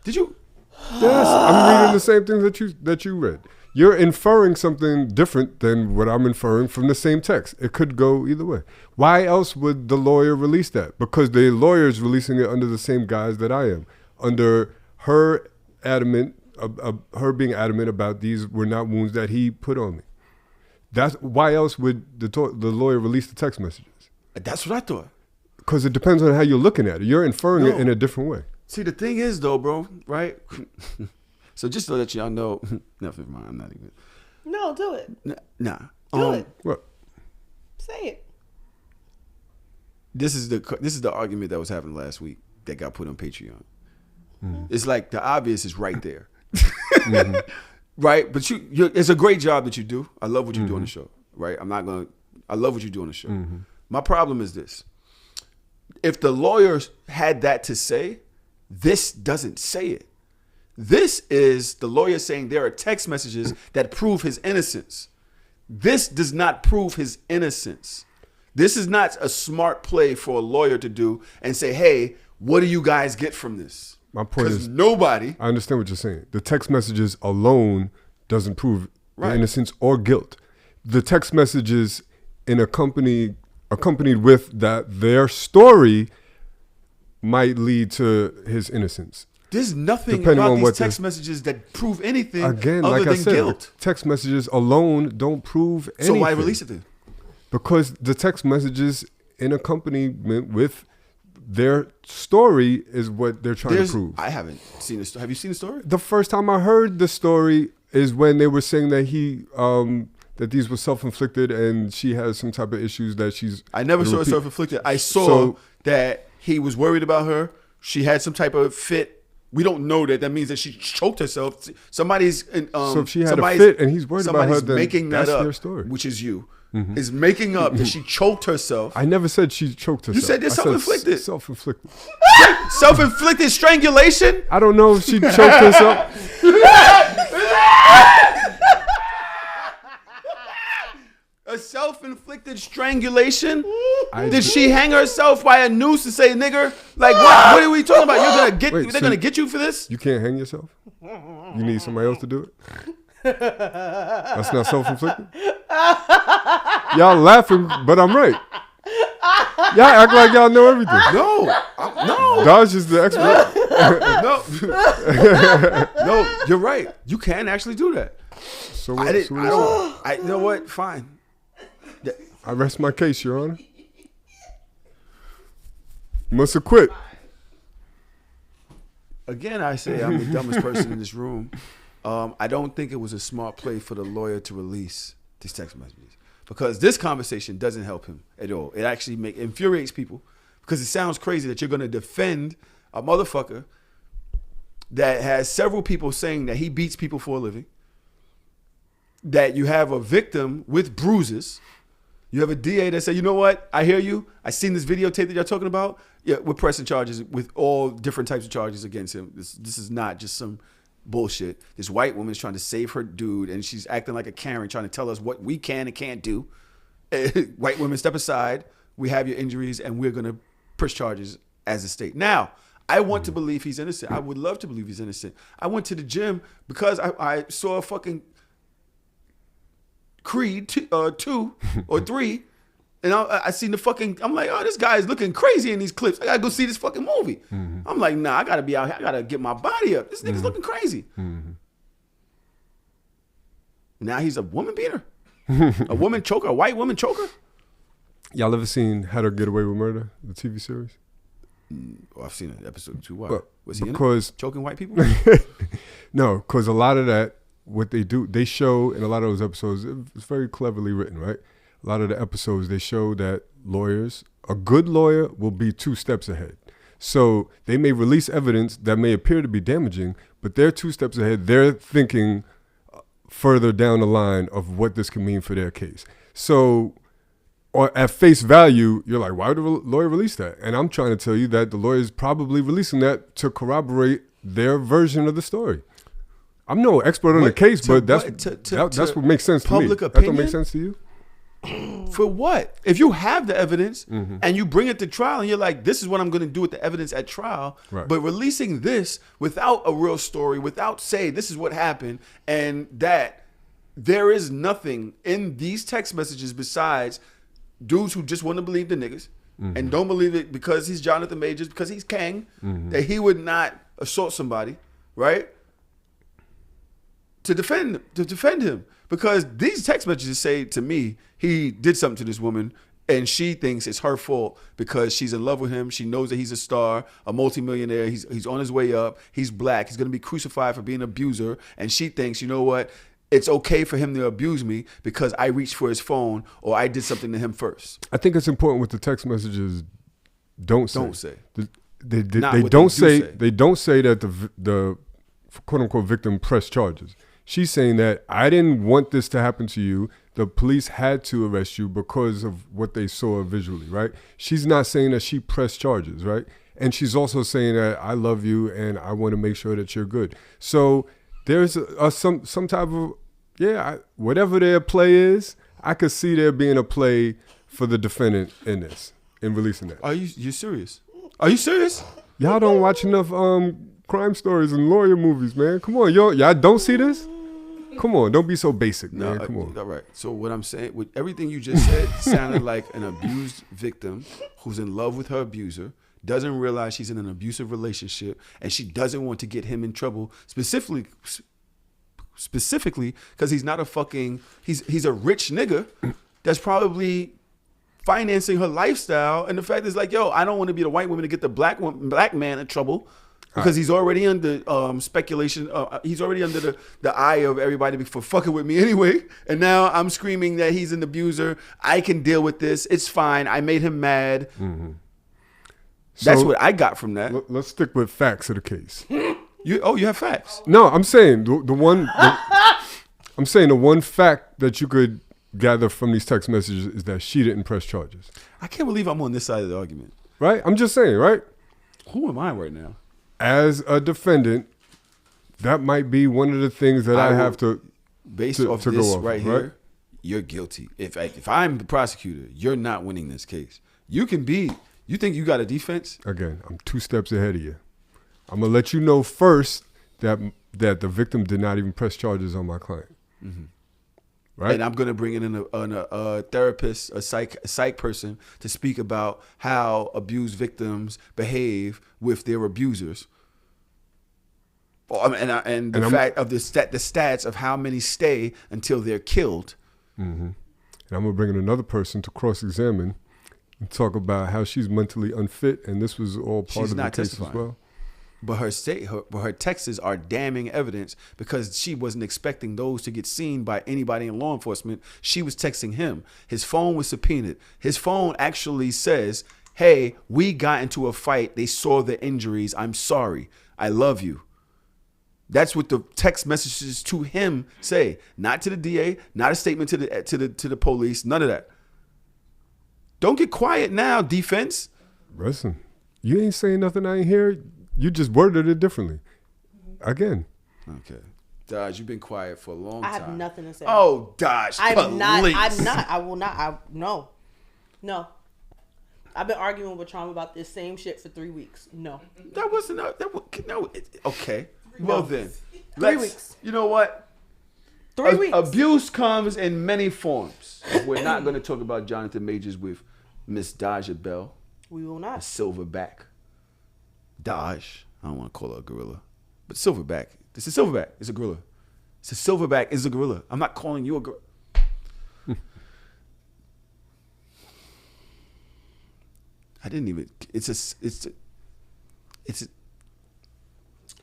Did you? Yes, I'm reading the same thing that you read. You're inferring something different than what I'm inferring from the same text. It could go either way. Why else would the lawyer release that? Because the lawyer is releasing it under the same guise that I am, under her her being adamant about these were not wounds that he put on me. That's why else would the lawyer release the text messages? That's what I thought. Because it depends on how you're looking at it. You're inferring it in a different way. See, the thing is, though, bro, right? So just so that y'all know, never mind, I'm not even. No, do it. Nah. Do it. What? Say it. This is the argument that was happening last week that got put on Patreon. Mm-hmm. It's like the obvious is right there. Mm-hmm. Right? But it's a great job that you do. I love what you do on the show. Right? I love what you do on the show. Mm-hmm. My problem is this. If the lawyers had that to say, this doesn't say it. This is the lawyer saying there are text messages that prove his innocence. This does not prove his innocence. This is not a smart play for a lawyer to do and say, hey, what do you guys get from this? My point is nobody. I understand what you're saying. The text messages alone doesn't prove the innocence or guilt. The text messages accompanied with that their story might lead to his innocence. There's nothing about these text messages that prove anything other than guilt. Text messages alone don't prove anything. So why release it then? Because the text messages in accompaniment with their story is what they're trying to prove. I haven't seen the story. Have you seen the story? The first time I heard the story is when they were saying that that these were self-inflicted and she has some type of issues that she's... I never saw it self-inflicted. I saw that he was worried about her. She had some type of fit. We don't know that. That means that she choked herself. Somebody's... so if she had a fit and he's worried about her, then making that's that up, their story. which is you. Mm-hmm. Is making up that she choked herself. I never said she choked herself. You said it's self-inflicted. Self-inflicted. Self-inflicted strangulation? I don't know if she choked herself. A self-inflicted strangulation? Did she hang herself by a noose and say, nigger? Like, what are we talking about? They're gonna get you for this? You can't hang yourself? You need somebody else to do it? That's not self-inflicted? Y'all laughing, but I'm right. Y'all act like y'all know everything. No. Dodge is the expert. No, you're right. You can actually do that. So you know what? Fine. I rest my case, Your Honor. You must have quit. Again, I say I'm the dumbest person in this room. I don't think it was a smart play for the lawyer to release these text messages because this conversation doesn't help him at all. It actually infuriates people because it sounds crazy that you're going to defend a motherfucker that has several people saying that he beats people for a living, that you have a victim with bruises. You have a DA that said, you know what? I hear you. I seen this videotape that you're talking about. Yeah, we're pressing charges with all different types of charges against him. This is not just some bullshit. This white woman is trying to save her dude, and she's acting like a Karen, trying to tell us what we can and can't do. White women, step aside. We have your injuries, and we're going to press charges as a state. Now, I want to believe he's innocent. I would love to believe he's innocent. I went to the gym because I saw a fucking Creed 2 or 3, and I seen the fucking. I'm like, oh, this guy is looking crazy in these clips. I gotta go see this fucking movie. Mm-hmm. I'm like, nah, I gotta be out here. I gotta get my body up. This nigga's looking crazy. Mm-hmm. Now he's a woman beater, a woman choker, a white woman choker. Y'all ever seen How to Get Away with Murder, the TV series? I've seen an episode 2. Why? Was he in it? Choking white people? No, because a lot of that. What they do, they show in a lot of those episodes, it's very cleverly written, right? A lot of the episodes, they show that a good lawyer will be 2 steps ahead. So they may release evidence that may appear to be damaging, but they're 2 steps ahead. They're thinking further down the line of what this can mean for their case. So or at face value, you're like, why would the lawyer release that? And I'm trying to tell you that the lawyer is probably releasing that to corroborate their version of the story. I'm no expert on the case, but that's what makes sense to me. Public That's opinion? what makes sense to you? For what? If you have the evidence and you bring it to trial and you're like, this is what I'm going to do with the evidence at trial, but releasing this without a real story, without say this is what happened, and that there is nothing in these text messages besides dudes who just want to believe the niggas and don't believe it because he's Jonathan Majors, because he's Kang, that he would not assault somebody, right? To defend him. Because these text messages say to me, he did something to this woman and she thinks it's her fault because she's in love with him. She knows that he's a star, a multimillionaire. He's on his way up. He's black. He's going to be crucified for being an abuser. And she thinks, you know what? It's okay for him to abuse me because I reached for his phone or I did something to him first. I think it's important with the text messages. Don't say. They don't say that the quote unquote victim pressed charges. She's saying that I didn't want this to happen to you. The police had to arrest you because of what they saw visually, right? She's not saying that she pressed charges, right? And she's also saying that I love you and I want to make sure that you're good. So there's some type of, whatever their play is, I could see there being a play for the defendant in this, in releasing that. Are you serious? Are you serious? Y'all don't watch enough crime stories and lawyer movies, man. Come on, y'all don't see this? Come on, don't be so basic, man. Come on. All right. So what I'm saying, with everything you just said, sounded like an abused victim who's in love with her abuser, doesn't realize she's in an abusive relationship, and she doesn't want to get him in trouble, specifically because he's not a fucking, he's a rich nigga that's probably financing her lifestyle. And the fact is like, yo, I don't want to be the white woman to get the black man in trouble. Because he's already under speculation. He's already under the eye of everybody for fucking with me anyway. And now I'm screaming that he's an abuser. I can deal with this. It's fine. I made him mad. Mm-hmm. That's what I got from that. Let's stick with facts of the case. You have facts? No, I'm saying the one fact that you could gather from these text messages is that she didn't press charges. I can't believe I'm on this side of the argument. Right? I'm just saying, right? Who am I right now? As a defendant, that might be one of the things that I have to based off this right here. You're guilty. If I'm the prosecutor, you're not winning this case. You think you got a defense? Again, I'm 2 steps ahead of you. I'm gonna let you know first that the victim did not even press charges on my client. Mm-hmm. Right? And I'm gonna bring in a therapist, a psych person to speak about how abused victims behave with their abusers. And the fact of the stats of how many stay until they're killed. Mm-hmm. And I'm gonna bring in another person to cross-examine and talk about how she's mentally unfit, and this was all part of the case as well. But her texts are damning evidence because she wasn't expecting those to get seen by anybody in law enforcement. She was texting him. His phone was subpoenaed. His phone actually says, hey, we got into a fight. They saw the injuries. I'm sorry. I love you. That's what the text messages to him say. Not to the DA, not a statement to the police, none of that. Don't get quiet now, defense. Listen, you ain't saying nothing I ain't hear. You just worded it differently. Again. Okay. Dodge, you've been quiet for a long time. I have nothing to say. Oh, Dodge, I'm not. I will not. No. I've been arguing with Trauma about this same shit for 3 weeks. No. That wasn't. Okay. Well then. 3 weeks. You know what? 3 weeks. Abuse comes in many forms. We're not going to talk about Jonathan Majors with Miss Daja Bell. We will not. A silverback. Dodge. I don't want to call her a gorilla. But silverback. This is silverback. It's a gorilla. It's a silverback. It's a gorilla. I'm not calling you a gorilla. I didn't even.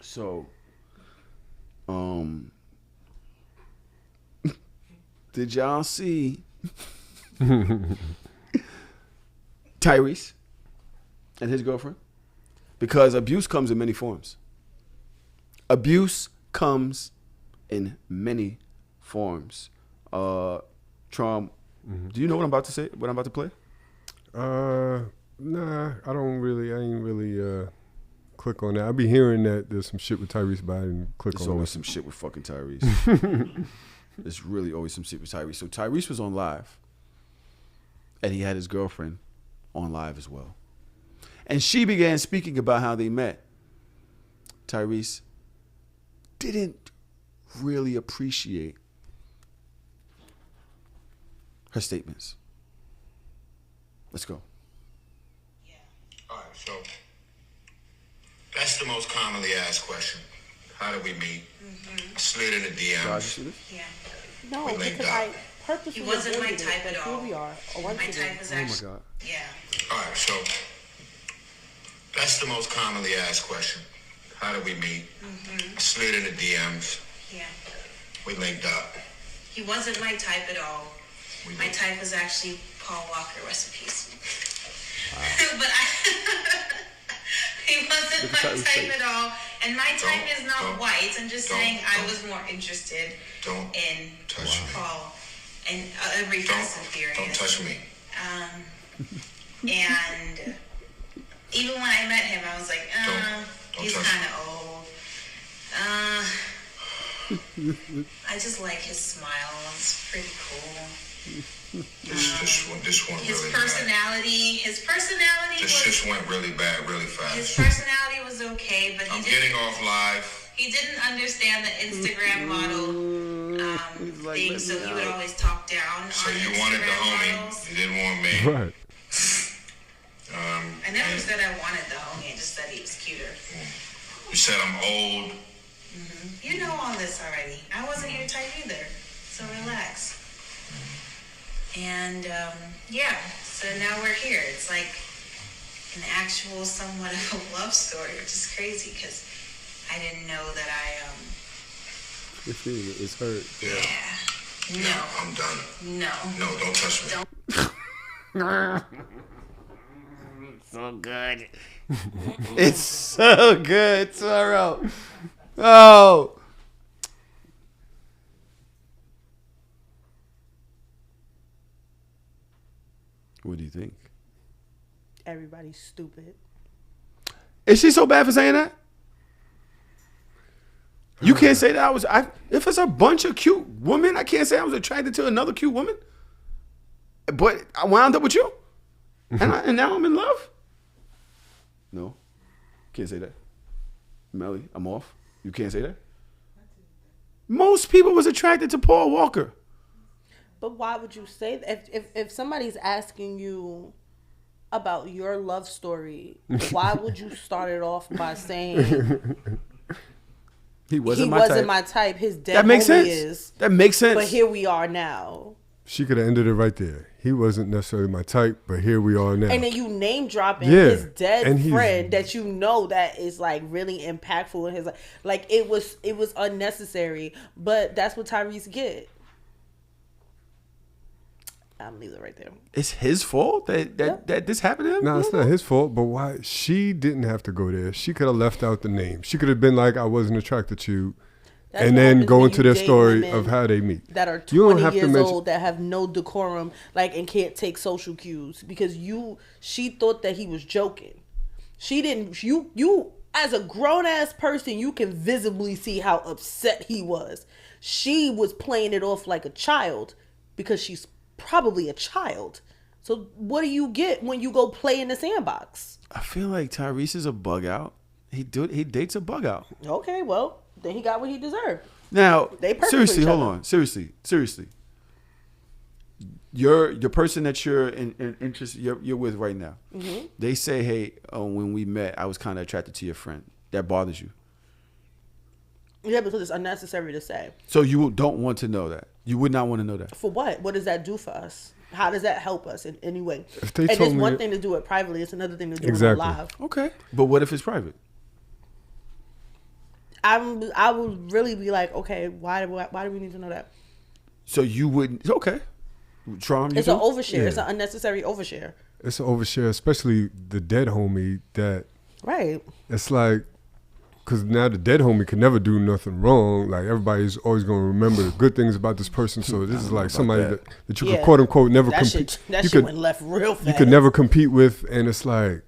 So. Did y'all see Tyrese and his girlfriend? Because abuse comes in many forms. Abuse comes in many forms. Trom, do you know what I'm about to say? What I'm about to play? Nah, I ain't really click on that. I be hearing that there's some shit with Tyrese, but I didn't click on that. There's always some shit with fucking Tyrese. There's really always some shit with Tyrese. So Tyrese was on live and he had his girlfriend on live as well. And she began speaking about how they met. Tyrese didn't really appreciate her statements. Let's go. All right, so that's the most commonly asked question. How did we meet? I slid in the DMs. Yeah. No, We linked because up. I purposely He wasn't my avoided it, type but at all. Here we are. A once My again. type was Oh my actually. God. Yeah. All right, so that's the most commonly asked question. How did we meet? I slid in the DMs. Yeah. We linked up. He wasn't my type at all. We My linked- type was actually Paul Walker recipes. But he wasn't Look at my Tyrese's type face. at all. And my type is not Don't- white. I'm just don't- saying I don't- was more interested Don't in touch me. Paul and every facet of Don't Furious. touch me. And even when I met him, I was like, Don't he's touch kind of old. I just like his smile. It's pretty cool. This one His really bad. his personality This was, just went really bad, really his fast. personality was okay, but I'm getting off live. he didn't understand the Instagram model He's like, thing, let so me he would out. always talk down So on you Instagram wanted the homie, models. you didn't want me. Right. I never said I wanted the homie. I just said he was cuter. You said I'm old. You know all this already. I wasn't your type either, so relax. And yeah, so now we're here. It's like an actual, somewhat of a love story, which is crazy because I didn't know that It's hurt. Yeah. No. I'm done. No. No, don't touch me. So good. It's so good, Toro. Oh. What do you think? Everybody's stupid. Is she so bad for saying that? You can't say that if it's a bunch of cute women, I can't say I was attracted to another cute woman. But I wound up with you. And now I'm in love? No. Can't say that. Melly, I'm off. You can't say that? Most people was attracted to Paul Walker. But why would you say that? If somebody's asking you about your love story, why would you start it off by saying He wasn't my type? His dead That makes homie sense. is. That makes sense. But here we are now. She could have ended it right there. He wasn't necessarily my type, but here we are now. And then you name dropping Yeah, his dead and he's- friend that you know that is like really impactful in his life. Like it was unnecessary, but that's what Tyrese get. I'm leaving it right there. It's his fault that this happened to him? No, it's not his fault, but why? She didn't have to go there. She could have left out the name. She could have been like, I wasn't attracted to you. That's And what then happens go when into you their date story women of how they meet. that are You don't 20 have to years mention- old that have no decorum, like, and can't take social cues because she thought that he was joking. She didn't. You as a grown ass person, you can visibly see how upset he was. She was playing it off like a child because she's probably a child. So what do you get when you go play in the sandbox? I feel like Tyrese is a bug out. He dates a bug out. Okay, well then he got what he deserved. Now, They perfect for seriously, each hold other. on. Seriously. Your person that you're in interest you're with right now. Mm-hmm. They say, hey, when we met, I was kind of attracted to your friend. That bothers you. Yeah, because it's unnecessary to say. So you don't want to know that. You would not want to know that. For what? What does that do for us? How does that help us in any way? If they And told it's me one that- thing to do it privately. It's another thing to do Exactly. it live. Okay. But what if it's private? I would really be like, okay, why do we need to know that? So you wouldn't. Okay. Tron, you It's an too? overshare. Yeah. It's an unnecessary overshare. It's an overshare, especially the dead homie that Right. it's like, because now the dead homie can never do nothing wrong. Like everybody's always going to remember the good things about this person. So this is like somebody that. that you Yeah. could quote unquote never That compete. shit you shit could went left real fast. you could never compete with, and it's like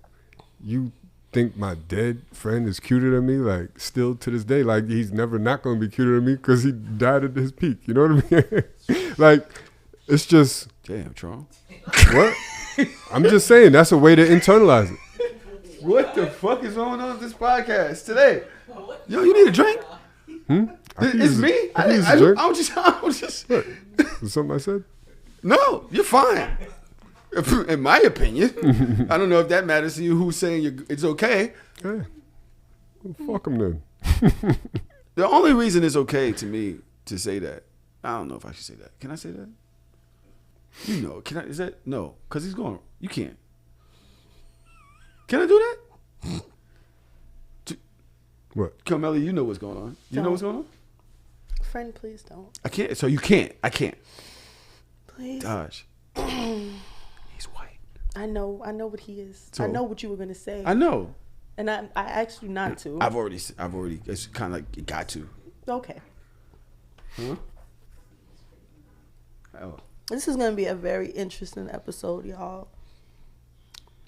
you think my dead friend is cuter than me. Like still to this day, like he's never not going to be cuter than me because he died at his peak. You know what I mean? Like it's just Damn, Tron. What? I'm just saying that's a way to internalize it. What the fuck is going on with this podcast today? Yo, you need a drink? It's me. I'm just. What? Was something I said? No, you're fine. In my opinion, I don't know if that matters to you. Who's saying it's okay? Hey, well, fuck them then. The only reason it's okay to me to say that, I don't know if I should say that. Can I say that? You know, can I? Is that no? Because he's going. You can't. Can I do that? What? Carmela, you know what's going on. You know what's going on? Friend, please don't. I can't. So you can't. I can't. Please. Dodge. He's white. I know what he is. So, I know what you were gonna say. I know. And I asked you not to. I've already. It's kind of like you got to. Okay. Huh? Oh. This is gonna be a very interesting episode, y'all.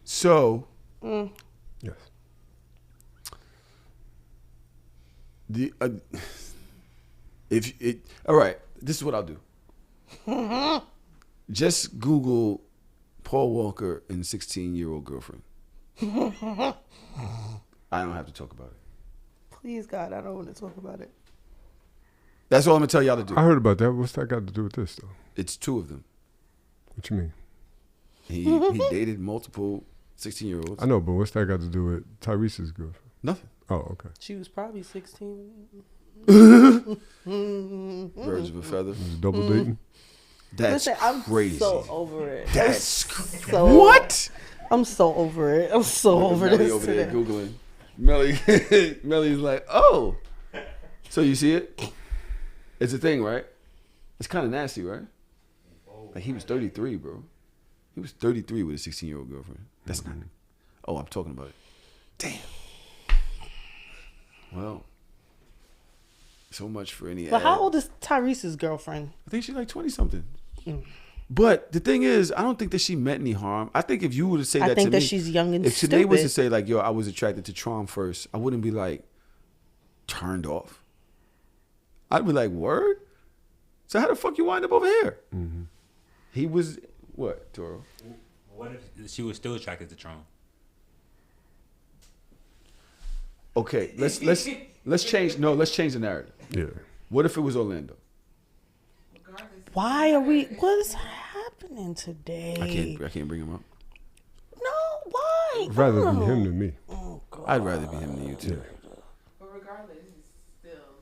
So. Yes. All right, this is what I'll do. Just Google Paul Walker and 16-year-old girlfriend. I don't have to talk about it. Please, God, I don't want to talk about it. That's all I'm gonna tell y'all to do. I heard about that. What's that got to do with this, though? It's two of them. What you mean? He dated multiple 16-year-olds. I know, but what's that got to do with Tyrese's girlfriend? Nothing. Oh, okay. She was probably 16. Birds of a feather. Was it double dating? That's Listen, I'm crazy. so over it. That's so, what? I'm so over it. I'm so over Melly this over today. there googling. Melly's like, oh, so you see it? It's a thing, right? It's kind of nasty, right? Like he was 33, bro. He was 33 with a 16-year-old girlfriend. That's not. Oh, I'm talking about it. Damn. Well, so much for any. But how old is Tyrese's girlfriend? I think she's like 20-something. But the thing is, I don't think that she meant any harm. I think if you were to say that to me, I think that she's young and if stupid. Sinead was to say like, "Yo, I was attracted to Tron first," I wouldn't be like turned off. I'd be like, "Word." So how the fuck you wind up over here? Mm-hmm. He was what, Toro? What if she was still attracted to Tron? Okay, let's change. No, let's change the narrative. Yeah. What if it was Orlando? Why are we? What is happening today? I can't bring him up. No, why? I'd rather be No. him than me. Oh, God. I'd rather be him than you too. But regardless, it's still.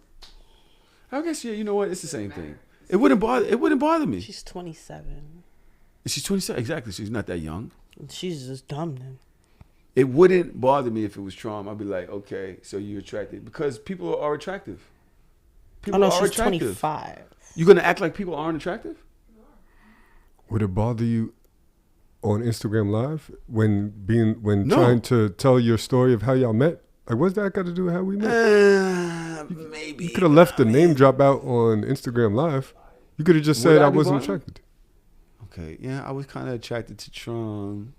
I guess yeah. You know what? It's the same thing. It wouldn't bother me. She's 27. She's 27. Exactly. She's not that young. She's just dumb then. It wouldn't bother me if it was Tron. I'd be like, okay, so you're attracted because people are attractive. People Oh no, are she's attractive. 25. You're gonna act like people aren't attractive? Would it bother you on Instagram Live when No. trying to tell your story of how y'all met? Like, what's that got to do with how we met? Maybe. You could have left the name drop out on Instagram Live. You could have just Would said I I be wasn't bothered? attracted. Okay, yeah, I was kind of attracted to Tron.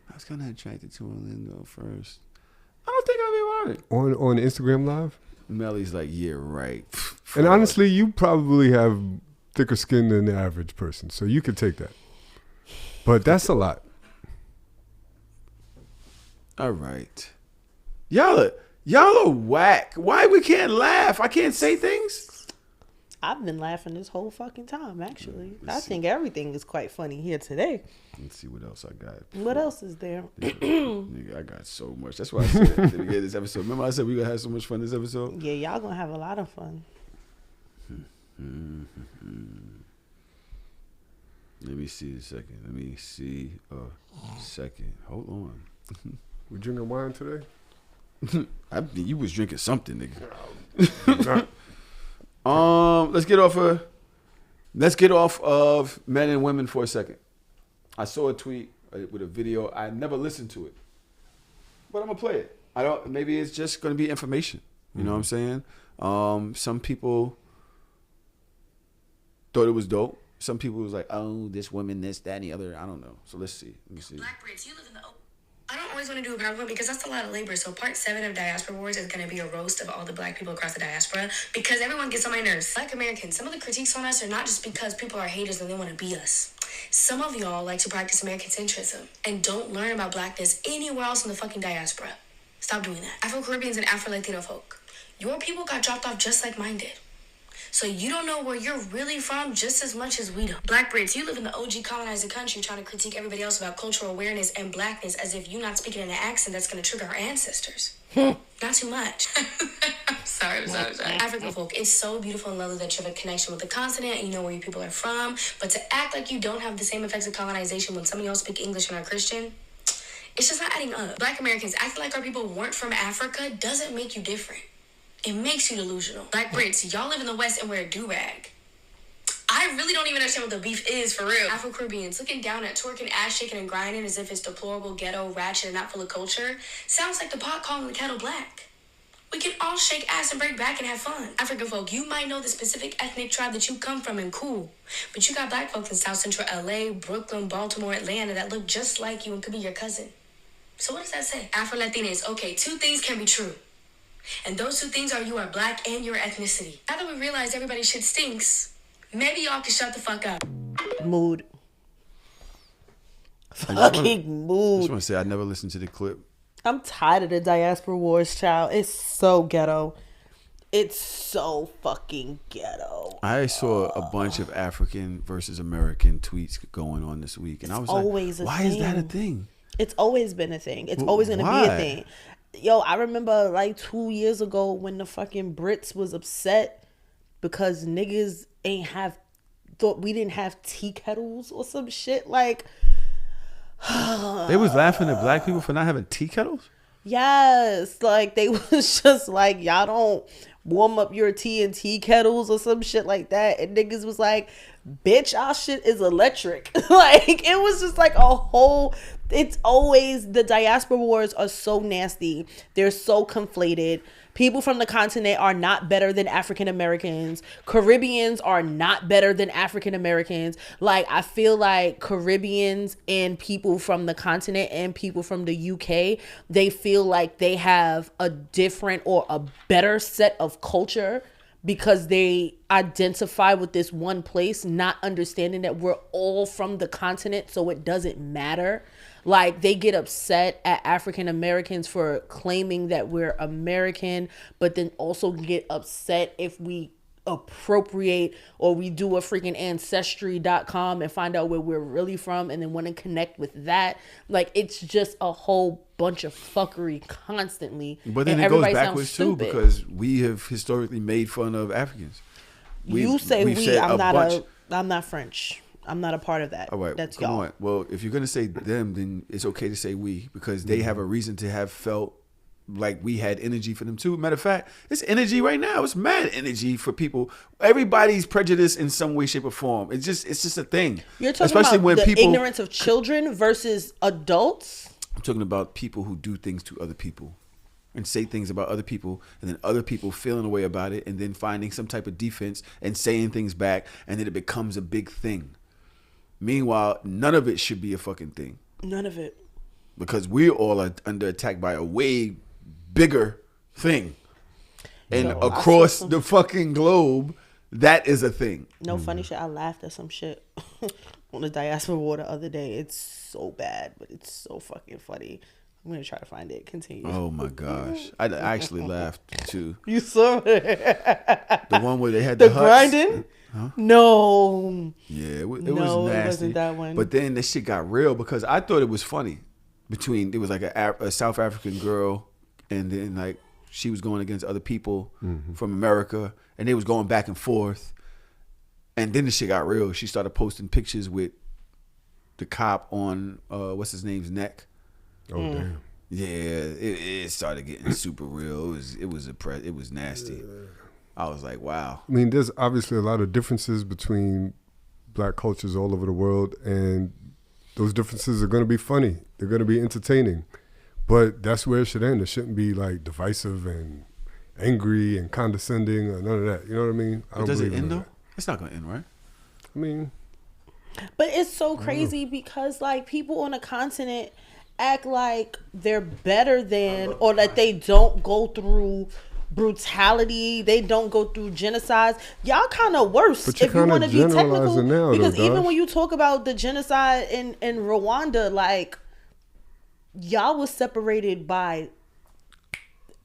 I was kind of attracted to Orlando first. I don't think I'd be bothered. On Instagram Live? Melly's like, yeah, right. And honestly, you probably have thicker skin than the average person, so you could take that. But that's a lot. All right. Y'all are whack. Why we can't laugh? I can't say things? I've been laughing this whole fucking time, actually. I think everything is quite funny here today. Let's see what else I got. What else is there? Nigga, I got so much. That's why I said at the beginning of this episode. Remember I said we gonna have so much fun this episode? Yeah, y'all gonna have a lot of fun. Let me see a second. Hold on. We drinking wine today? You was drinking something, nigga. Let's get off of men and women for a second. I saw a tweet with a video. I never listened to it, but I'm gonna play it. Maybe it's just gonna be information. You know what I'm saying? Some people thought it was dope. Some people was like, oh, this woman, this, that, and the other. I don't know. So let's see. Let me see. Blackbridge, you live in the I don't always want to do a PowerPoint because that's a lot of labor. So part 7 of Diaspora Wars is going to be a roast of all the black people across the diaspora because everyone gets on my nerves. Black Americans, some of the critiques on us are not just because people are haters and they want to be us. Some of y'all like to practice American centrism and don't learn about blackness anywhere else in the fucking diaspora. Stop doing that. Afro-Caribbeans and Afro-Latino folk, your people got dropped off just like mine did. So you don't know where you're really from just as much as we do. Black Brits, you live in the OG colonizing country trying to critique everybody else about cultural awareness and blackness as if you're not speaking in an accent that's going to trigger our ancestors. Not too much. Sorry. African folk, it's so beautiful and lovely that you have a connection with the continent and you know where your people are from, but to act like you don't have the same effects of colonization when some of y'all speak English and are Christian, it's just not adding up. Black Americans acting like our people weren't from Africa doesn't make you different. It makes you delusional. Black Brits, y'all live in the West and wear a do-rag. I really don't even understand what the beef is, for real. Afro-Caribbeans looking down at twerking, ass shaking, and grinding as if it's deplorable, ghetto, ratchet, and not full of culture sounds like the pot calling the kettle black. We can all shake ass and break back and have fun. African folk, you might know the specific ethnic tribe that you come from and cool, but you got black folks in South Central LA, Brooklyn, Baltimore, Atlanta that look just like you and could be your cousin. So what does that say? Afro-Latinas, okay, 2 things can be true. And those 2 things are you are black and your ethnicity. Now that we realize everybody's shit stinks, maybe y'all can shut the fuck up. Mood. Fucking I mood. just want to say I never listened to the clip. I'm tired of the Diaspora Wars, child. It's so ghetto. It's so fucking ghetto. I saw a bunch of African versus American tweets going on this week, and I was always like, a "Why is thing. that a thing?" It's always been a thing. It's always going to be a thing. Yo, I remember like 2 years ago when the fucking Brits was upset because niggas thought we didn't have tea kettles or some shit. Like, they was laughing at black people for not having tea kettles? yes. Like, they was just like, y'all don't warm up your tea in tea kettles or some shit like that. And niggas was like, bitch, our shit is electric. Like, it was just like a whole... It's always, the Diaspora Wars are so nasty. They're so conflated. People from the continent are not better than African Americans. Caribbeans are not better than African Americans. Like, I feel like Caribbeans and people from the continent and people from the UK, they feel like they have a different or a better set of culture because they identify with this one place, not understanding that we're all from the continent, so it doesn't matter. Like, they get upset at African Americans for claiming that we're American, but then also get upset if we appropriate or we do a freaking ancestry.com and find out where we're really from and then want to connect with that. Like, it's just a whole bunch of fucking constantly. But then it goes backwards too, because we have historically made fun of Africans. You say we, I'm not French. I'm not a part of that. All right, that's come y'all. on. Well, if you're gonna say them, then it's okay to say we, because they have a reason to have felt like we had energy for them too. Matter of fact, it's energy right now. It's mad energy for people. Everybody's prejudiced in some way, shape, or form. It's just a thing. You're talking especially about when the people, ignorance of children versus adults. I'm talking about people who do things to other people and say things about other people, and then other people feeling a way about it, and then finding some type of defense and saying things back, and then it becomes a big thing. Meanwhile, none of it should be a fucking thing. None of it. Because we all are under attack by a way bigger thing. And across the fucking globe, that is a thing. No funny shit. I laughed at some shit on the Diaspora War the other day. It's so bad, but it's so fucking funny. I'm going to try to find it. Continue. Oh my gosh. I actually laughed too. You saw it? The one where they had the grinding? Huh? No. Yeah, it was No, nasty. it wasn't that one. But then this shit got real because I thought it was funny. It was like a South African girl, and then like she was going against other people from America, and they was going back and forth. And then the shit got real. She started posting pictures with the cop on what's his name's neck. Oh damn! Yeah, it started getting super real. It was nasty. Yeah. I was like, wow. I mean, there's obviously a lot of differences between black cultures all over the world, and those differences are going to be funny. They're going to be entertaining, but that's where it should end. It shouldn't be like divisive and angry and condescending or none of that. You know what I mean? Does it end though? It's not going to end, right? I mean, but it's so crazy because like people on a continent act like they're better than, or that they don't go through brutality, they don't go through genocides. Y'all kind of worse if you want to be technical. Now, because though, even when you talk about the genocide in Rwanda, like, y'all was separated by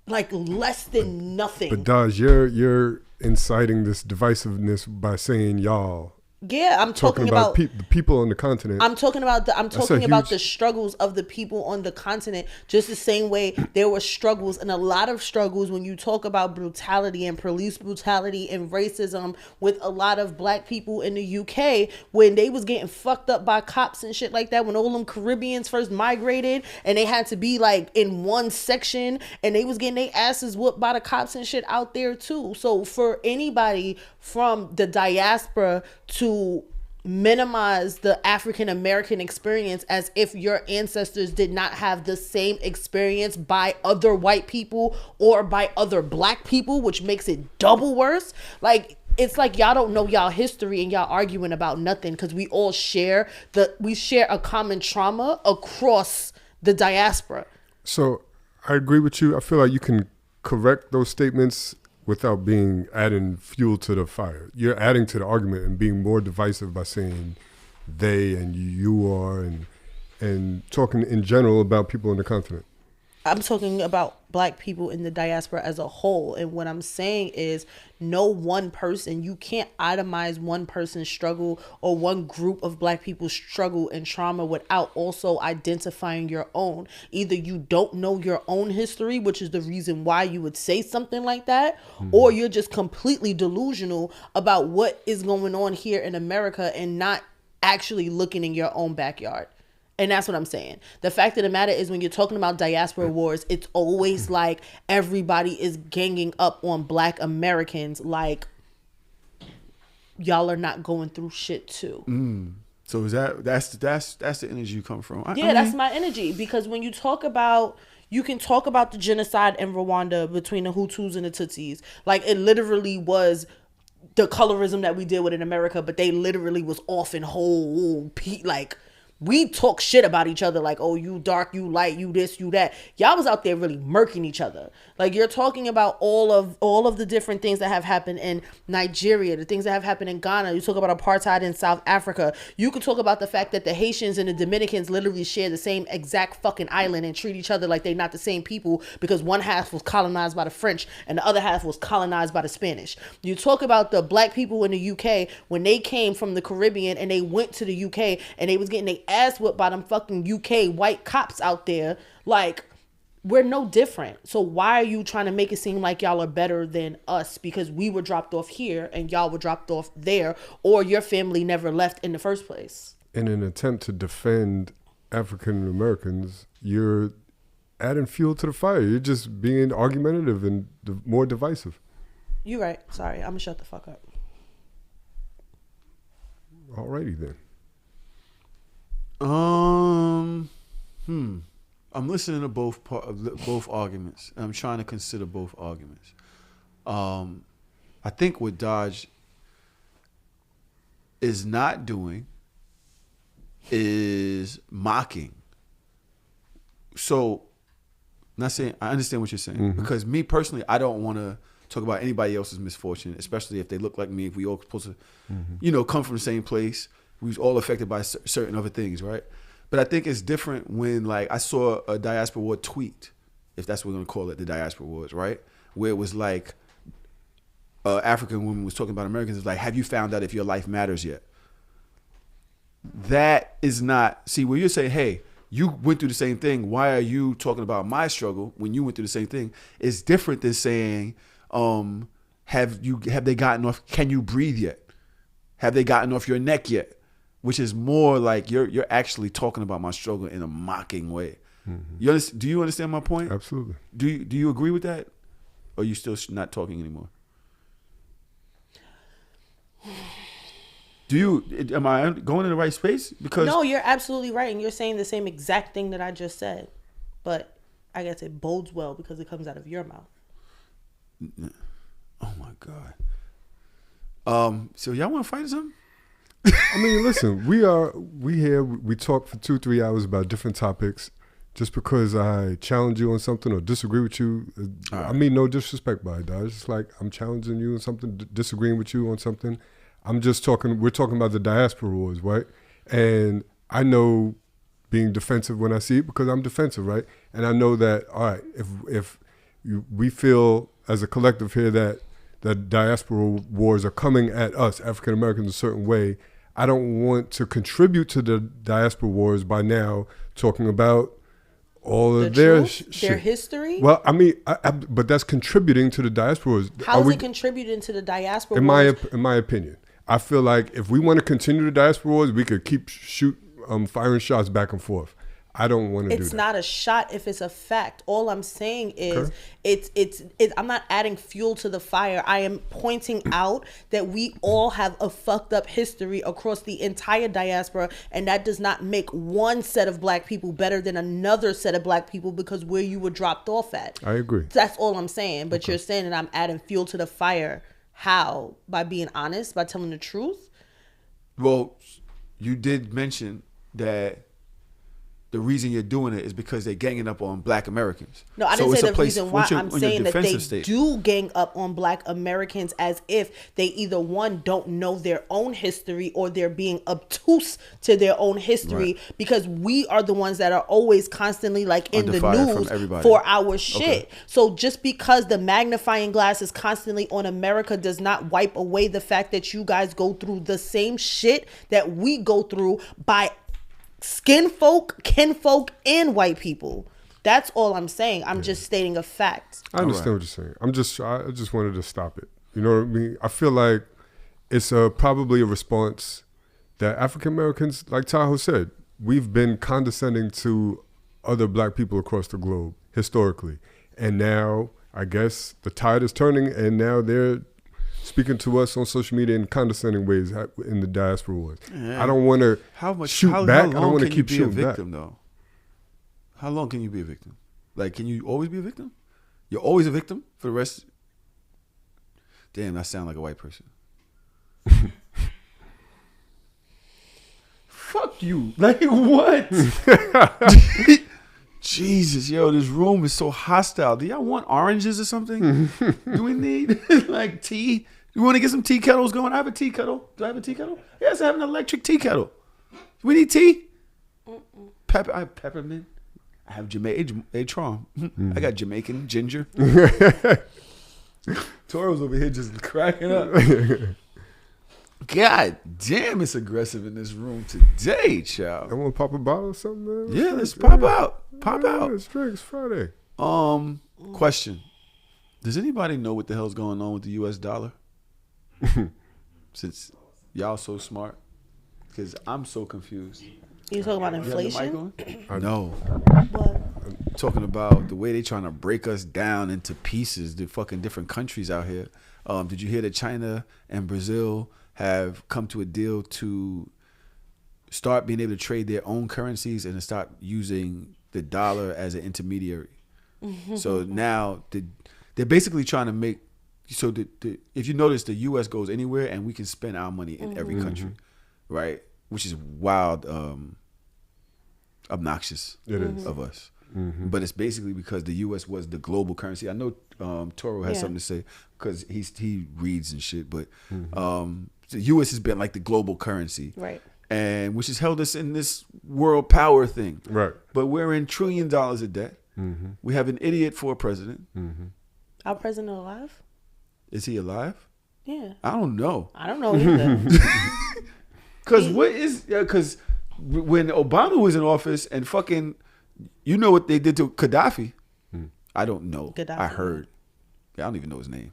like less than nothing. But Daj, you're inciting this divisiveness by saying y'all. Yeah, I'm talking about the people on the continent. I'm talking about the struggles of the people on the continent. Just the same way there were struggles, and a lot of struggles when you talk about brutality and police brutality and racism with a lot of black people in the UK when they was getting fucked up by cops and shit like that. When all them Caribbeans first migrated and they had to be like in one section and they was getting their asses whooped by the cops and shit out there too. So for anybody from the diaspora to minimize the African American experience as if your ancestors did not have the same experience by other white people or by other black people, which makes it double worse. Like, it's like y'all don't know y'all history and y'all arguing about nothing, because we all share a common trauma across the diaspora. So I agree with you. I feel like you can correct those statements without adding fuel to the fire. You're adding to the argument and being more divisive by saying they and you are and talking in general about people on the continent. I'm talking about black people in the diaspora as a whole. And what I'm saying is no one person, you can't itemize one person's struggle or one group of black people's struggle and trauma without also identifying your own. Either you don't know your own history, which is the reason why you would say something like that, or you're just completely delusional about what is going on here in America and not actually looking in your own backyard. And that's what I'm saying. The fact of the matter is when you're talking about diaspora wars, it's always like everybody is ganging up on black Americans like y'all are not going through shit too. So is that's the energy you come from? That's my energy, because when you talk about, you can talk about the genocide in Rwanda between the Hutus and the Tutsis. Like, it literally was the colorism that we deal with in America, but they literally was off in whole, like, we talk shit about each other like, oh, you dark, you light, you this, you that. Y'all was out there really murking each other. Like, you're talking about all of the different things that have happened in Nigeria, the things that have happened in Ghana. You talk about apartheid in South Africa. You could talk about the fact that the Haitians and the Dominicans literally share the same exact fucking island and treat each other like they're not the same people, because one half was colonized by the French and the other half was colonized by the Spanish. You talk about the black people in the UK when they came from the Caribbean and they went to the UK and they was getting their ass whipped by them fucking UK white cops out there. Like, we're no different. So why are you trying to make it seem like y'all are better than us because we were dropped off here and y'all were dropped off there, or your family never left in the first place? In an attempt to defend African Americans, you're adding fuel to the fire. You're just being argumentative and more divisive. You're right. Sorry, I'm gonna shut the fuck up. Alrighty then. I'm listening to both arguments, and I'm trying to consider both arguments. I think what Dodge is not doing is mocking. So, not saying I understand what you're saying, because me personally, I don't want to talk about anybody else's misfortune, especially if they look like me. If we all supposed to, come from the same place. We was all affected by certain other things, right? But I think it's different when, like, I saw a Diaspora War tweet, if that's what we're going to call it, the Diaspora Wars, right? Where it was like, African woman was talking about Americans. It's like, have you found out if your life matters yet? That is not, see, where you're saying, hey, you went through the same thing. Why are you talking about my struggle when you went through the same thing? It's different than saying, have they gotten off, can you breathe yet? Have they gotten off your neck yet? Which is more like you're actually talking about my struggle in a mocking way. Do you understand my point? Absolutely. Do you agree with that? Or are you still not talking anymore? Am I going in the right space? Because no, you're absolutely right, and you're saying the same exact thing that I just said. But I guess it bodes well because it comes out of your mouth. Oh my God. So y'all want to fight or something? I mean, listen, we talk for 2-3 hours about different topics. just because I challenge you on something or disagree with you, I mean no disrespect by it, dog. It's just like I'm challenging you on something, disagreeing with you on something. We're talking about the Diaspora Wars, right? And I know being defensive when I see it because I'm defensive, right? And I know that, all right, if we feel as a collective here that the Diaspora Wars are coming at us, African Americans, a certain way, I don't want to contribute to the Diaspora Wars by now talking about all of their history. Well, I mean, but that's contributing to the Diaspora Wars. How is it contributing to the Diaspora Wars? In my opinion, I feel like if we want to continue the Diaspora Wars, we could keep firing shots back and forth. I don't want to do that. It's not a shot if it's a fact. All I'm saying is it's I'm not adding fuel to the fire. I am pointing out that we all have a fucked up history across the entire diaspora, and that does not make one set of black people better than another set of black people because where you were dropped off at. I agree. That's all I'm saying. But you're saying that I'm adding fuel to the fire. How? By being honest? By telling the truth? Well, you did mention that the reason you're doing it is because they're ganging up on black Americans. No, I didn't say the reason why. I'm saying that they do gang up on black Americans as if they either, one, don't know their own history or they're being obtuse to their own history because we are the ones that are always constantly like in the news for our shit. Okay. So just because the magnifying glass is constantly on America does not wipe away the fact that you guys go through the same shit that we go through by kinfolk, and white people. That's all I'm saying. I'm just stating a fact. I understand what you're saying. I just wanted to stop it. You know what I mean? I feel like it's probably a response that African Americans, like Tahoe said, we've been condescending to other black people across the globe historically. And now I guess the tide is turning and now they're speaking to us on social media in condescending ways in the Diaspora Wars. Yeah. I don't want to shoot back. I don't want to keep shooting back. Though? How long can you be a victim? Like, can you always be a victim? You're always a victim for the rest? Damn, that sounds like a white person. Fuck you. Like, what? Jesus, yo, this room is so hostile. Do y'all want oranges or something? Do we need, like, tea? You want to get some tea kettles going? I have a tea kettle. Do I have a tea kettle? Yes, I have an electric tea kettle. We need tea? I have peppermint. I have Jamaican. I got Jamaican ginger. Toro's over here just cracking up. God damn, it's aggressive in this room today, child. I want to pop a bottle or something, man. Yeah, let's pop out. Pop out. Let's drink. It's Friday. Question. Does anybody know what the hell's going on with the US dollar? Since y'all so smart. Because I'm so confused. You talking about inflation? No. What? I'm talking about the way they trying to break us down into pieces, the fucking different countries out here. Did you hear that China and Brazil have come to a deal to start being able to trade their own currencies and to start using the dollar as an intermediary? So now they're basically trying to make so if you notice, the U.S. goes anywhere and we can spend our money in every country, right? Which is wild, obnoxious of us. But it's basically because the U.S. was the global currency. I know Toro has something to say because he reads and shit, but the U.S. has been like the global currency, right? And which has held us in this world power thing, right? But we're in $1 trillion of debt. We have an idiot for a president. Our president alive? Is he alive? Yeah. I don't know. I don't know either. Because when Obama was in office and fucking, you know what they did to Gaddafi? I don't know. Gaddafi. I heard. I don't even know his name.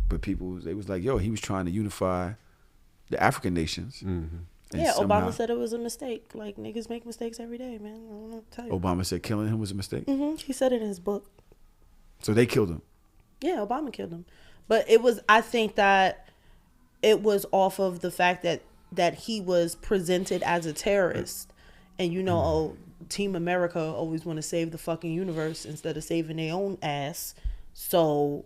But they was like, yo, he was trying to unify the African nations. Yeah, Obama said it was a mistake. Like, niggas make mistakes every day, man. I don't know what to tell you. Obama said killing him was a mistake? He said it in his book. So they killed him? Yeah, Obama killed him. But I think that it was off of the fact that he was presented as a terrorist. And Team America always want to save the fucking universe instead of saving their own ass. So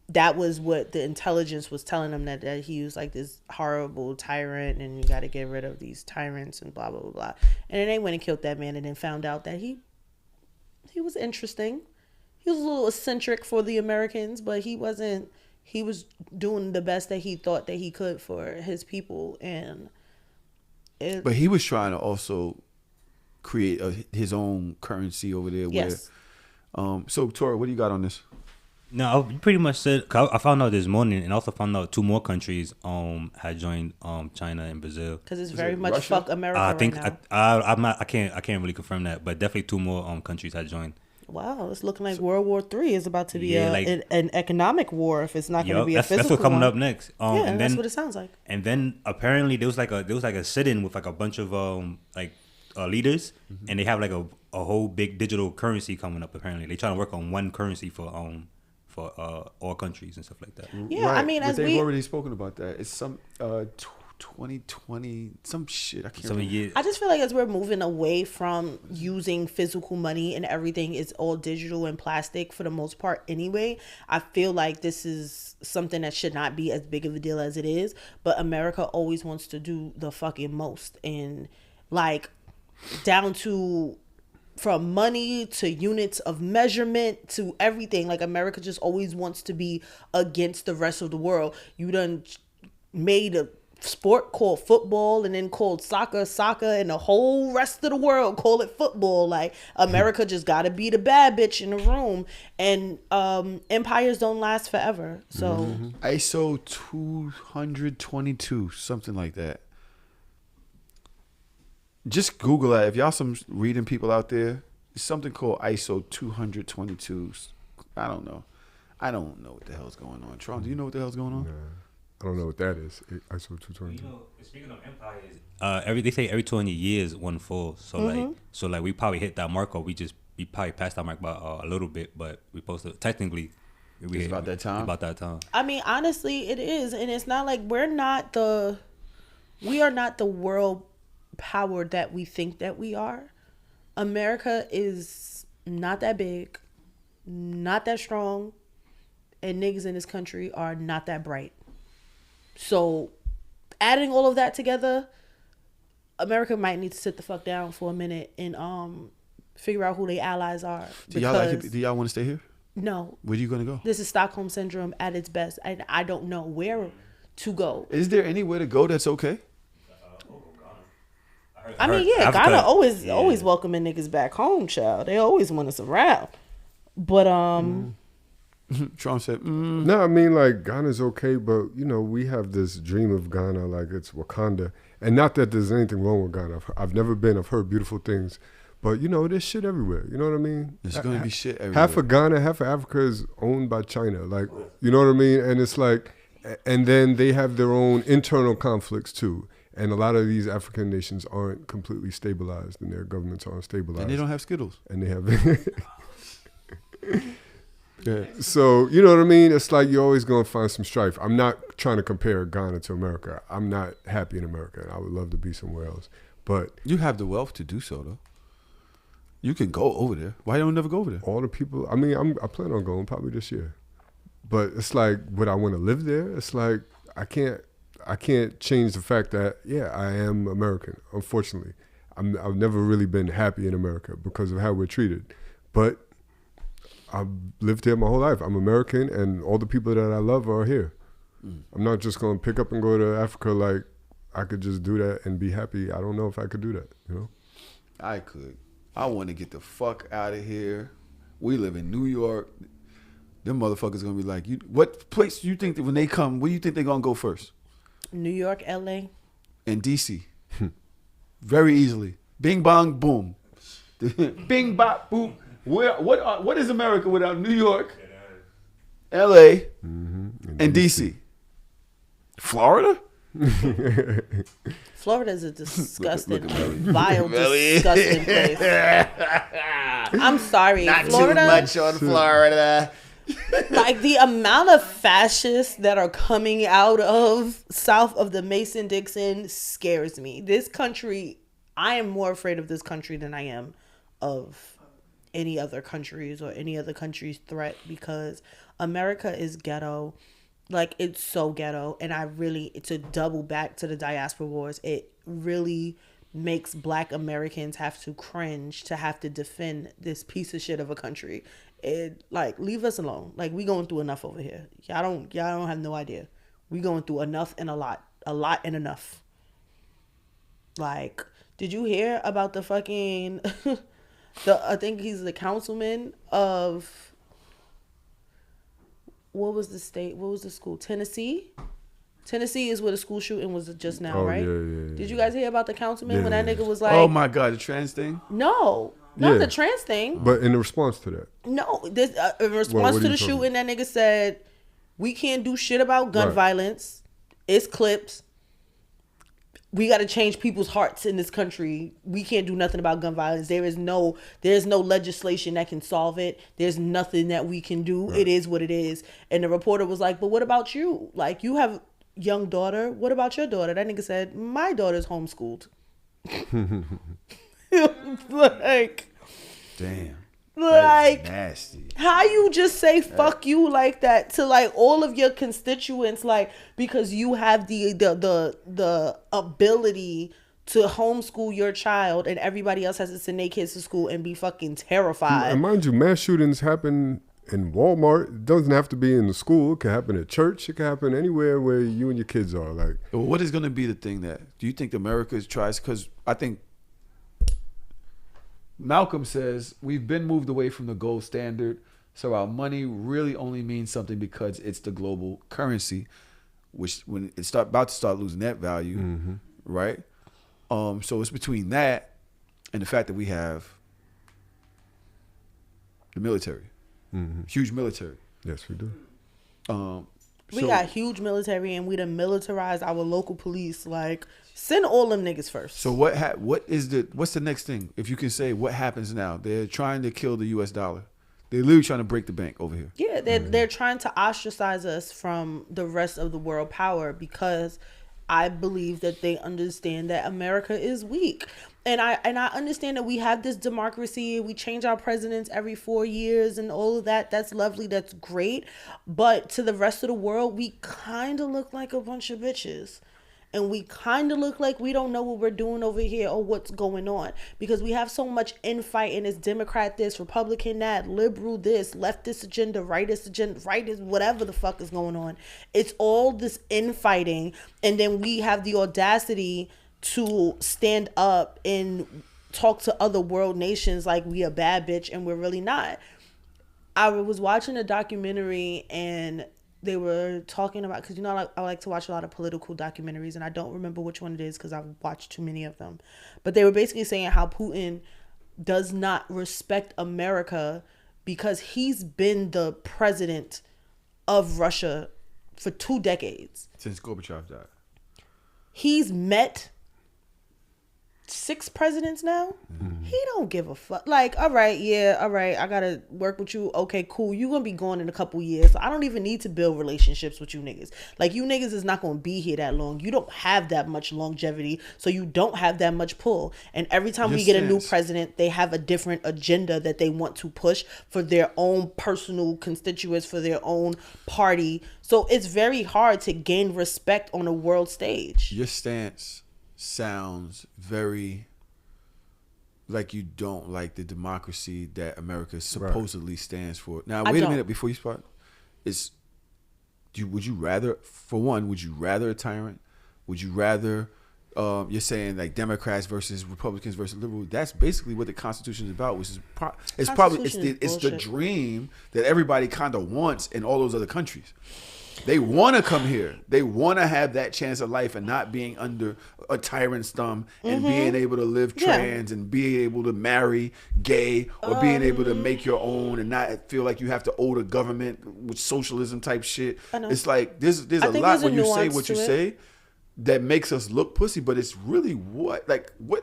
that was what the intelligence was telling them, that he was like this horrible tyrant and you got to get rid of these tyrants and blah, blah, blah, blah. And then they went and killed that man and then found out that he he was interesting. He was a little eccentric for the Americans, but he wasn't. He was doing the best that he thought that he could for his people, and but he was trying to also create his own currency over there. Yes. Where, so Tori, what do you got on this? No, you pretty much said. 'Cause I found out this morning, and also found out 2 more countries had joined China and Brazil. Because it's very much fuck America I think right now. I'm not. I can't really confirm that, but definitely 2 more countries had joined. Wow, it's looking like World War III is about to be Yeah, like- an economic war if it's not going to be a physical That's what's coming one. up next. Yeah, And that's then, what it sounds like. And then apparently there was like a sit-in with like a bunch of leaders, and they have like a whole big digital currency coming up. Apparently, they trying to work on one currency for all countries and stuff like that. Yeah, right. I mean, but as they've we already spoken about that. It's some 2020 some shit. I can't remember. I just feel like as we're moving away from using physical money and everything is all digital and plastic for the most part anyway, I feel like this is something that should not be as big of a deal as it is. But America always wants to do the fucking most, and like down to from money to units of measurement to everything. Like America just always wants to be against the rest of the world. You done made a sport called football and then called soccer, and the whole rest of the world call it football. Like America just gotta be the bad bitch in the room, and empires don't last forever. So ISO 222, something like that. Just Google that. If y'all some reading people out there, it's something called ISO 222. I don't know what the hell's going on. Tron, do you know what the hell's going on? Nah, I don't know what that is. ISO 222. You know, speaking of empires, they say every 20 years one falls. So like we probably hit that mark, or we probably passed that mark by a little bit, but we supposed to technically. It's about that time. About that time. I mean, honestly, it is, and it's not like we are not the world power that we think that we are. America is not that big, not that strong, and niggas in this country are not that bright. So adding all of that together, America might need to sit the fuck down for a minute and figure out who their allies are. Do y'all like it? Do y'all want to stay here? No. Where are you gonna go? This is Stockholm syndrome at its best, and I don't know where to go. Is there anywhere to go that's okay? I mean, yeah, Ghana always welcoming niggas back home, child. They always want us around. But Trump said, No, I mean, like, Ghana's okay, but, you know, we have this dream of Ghana like it's Wakanda. And not that there's anything wrong with Ghana. I've never been. I've heard beautiful things. But, you know, there's shit everywhere. You know what I mean? There's going to be shit everywhere. Half of Ghana, half of Africa is owned by China. Like, you know what I mean? And it's like, and then they have their own internal conflicts, too. And a lot of these African nations aren't completely stabilized, and their governments aren't stabilized. And they don't have Skittles. And they have... Yeah. So, you know what I mean? It's like you're always going to find some strife. I'm not trying to compare Ghana to America. I'm not happy in America, and I would love to be somewhere else. But you have the wealth to do so, though. You can go over there. Why don't you never go over there? All the people, I mean, I plan on going probably this year. But it's like, would I want to live there? It's like, I can't change the fact that, yeah, I am American, unfortunately. I've never really been happy in America because of how we're treated. But I've lived here my whole life. I'm American, and all the people that I love are here. I'm not just going to pick up and go to Africa like I could just do that and be happy. I don't know if I could do that, you know? I could. I want to get the fuck out of here. We live in New York. Them motherfuckers going to be like, what place do you think that when they come, where do you think they're going to go first? New York, LA. And DC. Very easily. Bing, bong, boom. Bing, bop, boom. What is America without New York, LA, and DC? Florida? Florida is a disgusting, vile, disgusting place. I'm sorry. Not Florida, too much on Florida. Like the amount of fascists that are coming out of south of the Mason-Dixon scares me. This country, I am more afraid of this country than I am of any other countries or any other country's threat, because America is ghetto. Like, it's so ghetto. And to double back to the Diaspora Wars, it really makes Black Americans have to cringe to have to defend this piece of shit of a country. It like leave us alone. Like we going through enough over here. Y'all don't have no idea. We going through enough and a lot and enough. Like, did you hear about the fucking I think he's the councilman of what was the school? Tennessee is where the school shooting was just now, right? Yeah. Did you guys hear about the councilman when that nigga was like, oh my God, the trans thing? No, not the trans thing. But in response to that. No, this in response to the shooting, that nigga said, we can't do shit about gun violence. It's clips. We got to change people's hearts in this country. We can't do nothing about gun violence. There's no legislation that can solve it. There's nothing that we can do. Right. It is what it is. And the reporter was like, but what about you? Like, you have young daughter. What about your daughter? That nigga said, my daughter's homeschooled. Like, damn. Like, nasty. How you just say fuck you like that to like all of your constituents, like, because you have the ability to homeschool your child and everybody else has to send their kids to school and be fucking terrified. And mind you, mass shootings happen in Walmart. It doesn't have to be in the school. It can happen at church. It can happen anywhere where you and your kids are. Like, what is going to be the thing that do you think America tries? Because I think Malcolm says we've been moved away from the gold standard, so our money really only means something because it's the global currency, which when it's about to start losing that value, right? So it's between that and the fact that we have the military, huge military. Yes, we do. We got huge military, and we done militarized our local police. Like, send all them niggas first. So what's the next thing? If you can say what happens now, they're trying to kill the U.S. dollar. They're literally trying to break the bank over here. Yeah, they're trying to ostracize us from the rest of the world power because I believe that they understand that America is weak. And I understand that we have this democracy. We change our presidents every 4 years and all of that. That's lovely. That's great. But to the rest of the world, we kind of look like a bunch of bitches. And we kind of look like we don't know what we're doing over here or what's going on. Because we have so much infighting. It's Democrat this, Republican that, liberal this, leftist agenda, rightist agenda, rightist, whatever the fuck is going on. It's all this infighting. And then we have the audacity to stand up and talk to other world nations like we a bad bitch and we're really not. I was watching a documentary and they were talking about, because I like to watch a lot of political documentaries and I don't remember which one it is because I've watched too many of them, but they were basically saying how Putin does not respect America because he's been the president of Russia for 2 decades since Gorbachev died. He's met 6 presidents now. He don't give a fuck. Like, all right, I gotta work with you. Okay, cool. You gonna be gone in a couple years, so I don't even need to build relationships with you niggas. Like, you niggas is not gonna be here that long. You don't have that much longevity, so you don't have that much pull. And every time we get a new president, they have a different agenda that they want to push for their own personal constituents, for their own party. So it's very hard to gain respect on a world stage. Your stance sounds very like you don't like the democracy that America supposedly stands for. Now, wait a minute before you start. Would you rather a tyrant? Would you rather, you're saying like Democrats versus Republicans versus liberals? That's basically what the Constitution is about, which is it's the dream that everybody kind of wants in all those other countries. They want to come here. They want to have that chance of life and not being under a tyrant's thumb and being able to live trans and being able to marry gay or being able to make your own and not feel like you have to owe the government with socialism type shit. It's like there's a lot when you say what you say that makes us look pussy, but it's really what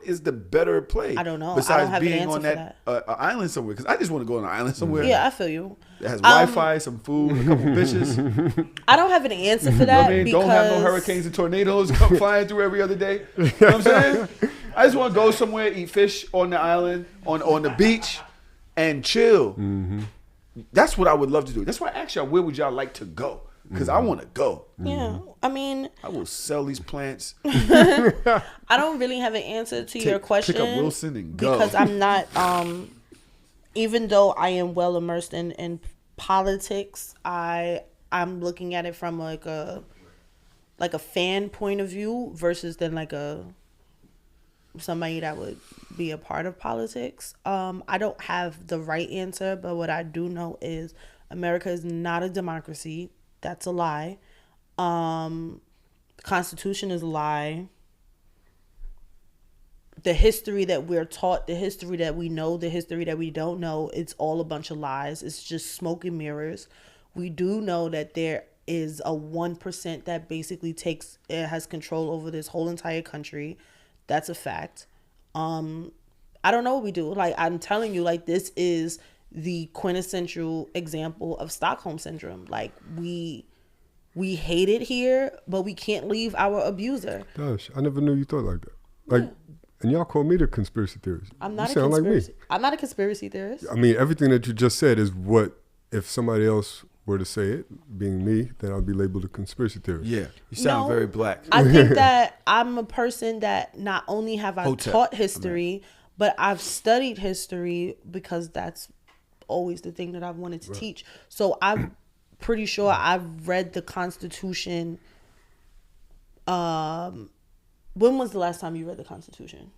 is the better play? I don't know. Besides being on that island somewhere, because I just want to go on an island somewhere. Yeah, I feel you. That has Wi-Fi, some food, a couple bitches. I don't have an answer for that. Because don't have no hurricanes and tornadoes come flying through every other day. You know what I'm saying? I just want to go somewhere, eat fish on the island, on the beach, and chill. That's what I would love to do. That's why I asked y'all, where would y'all like to go? because I want to go. Yeah, I mean, I will sell these plants. I don't really have an answer to your question. Pick up Wilson and go. Because I'm not. Even though I am well immersed in politics, I'm looking at it from like a fan point of view versus then like somebody that would be a part of politics. I don't have the right answer, but what I do know is America is not a democracy. That's a lie. The Constitution is a lie. The history that we're taught, the history that we know, the history that we don't know, it's all a bunch of lies. It's just smoke and mirrors. We do know that there is a 1% that basically has control over this whole entire country. That's a fact. I don't know what we do. Like, I'm telling you, like, this is the quintessential example of Stockholm syndrome. Like, we hate it here, but we can't leave our abuser. Gosh, I never knew you thought like that. Like, yeah. And y'all call me the conspiracy theorist. I'm not you a conspiracy. Like me. I'm not a conspiracy theorist. I mean, everything that you just said is what, if somebody else were to say it, being me, then I'd be labeled a conspiracy theorist. Yeah, you sound very black. I think that I'm a person that not only have I taught history, but I've studied history because that's always the thing that I've wanted to teach. So I'm pretty sure I've read the Constitution. When was the last time you read the Constitution?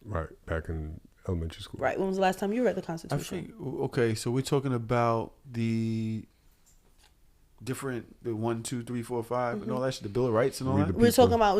Right, back in elementary school. Right, when was the last time you read the Constitution? I think, okay, so we're talking about the different, the 1, 2, 3, 4, 5, and all that shit, the Bill of Rights and all that. We're talking about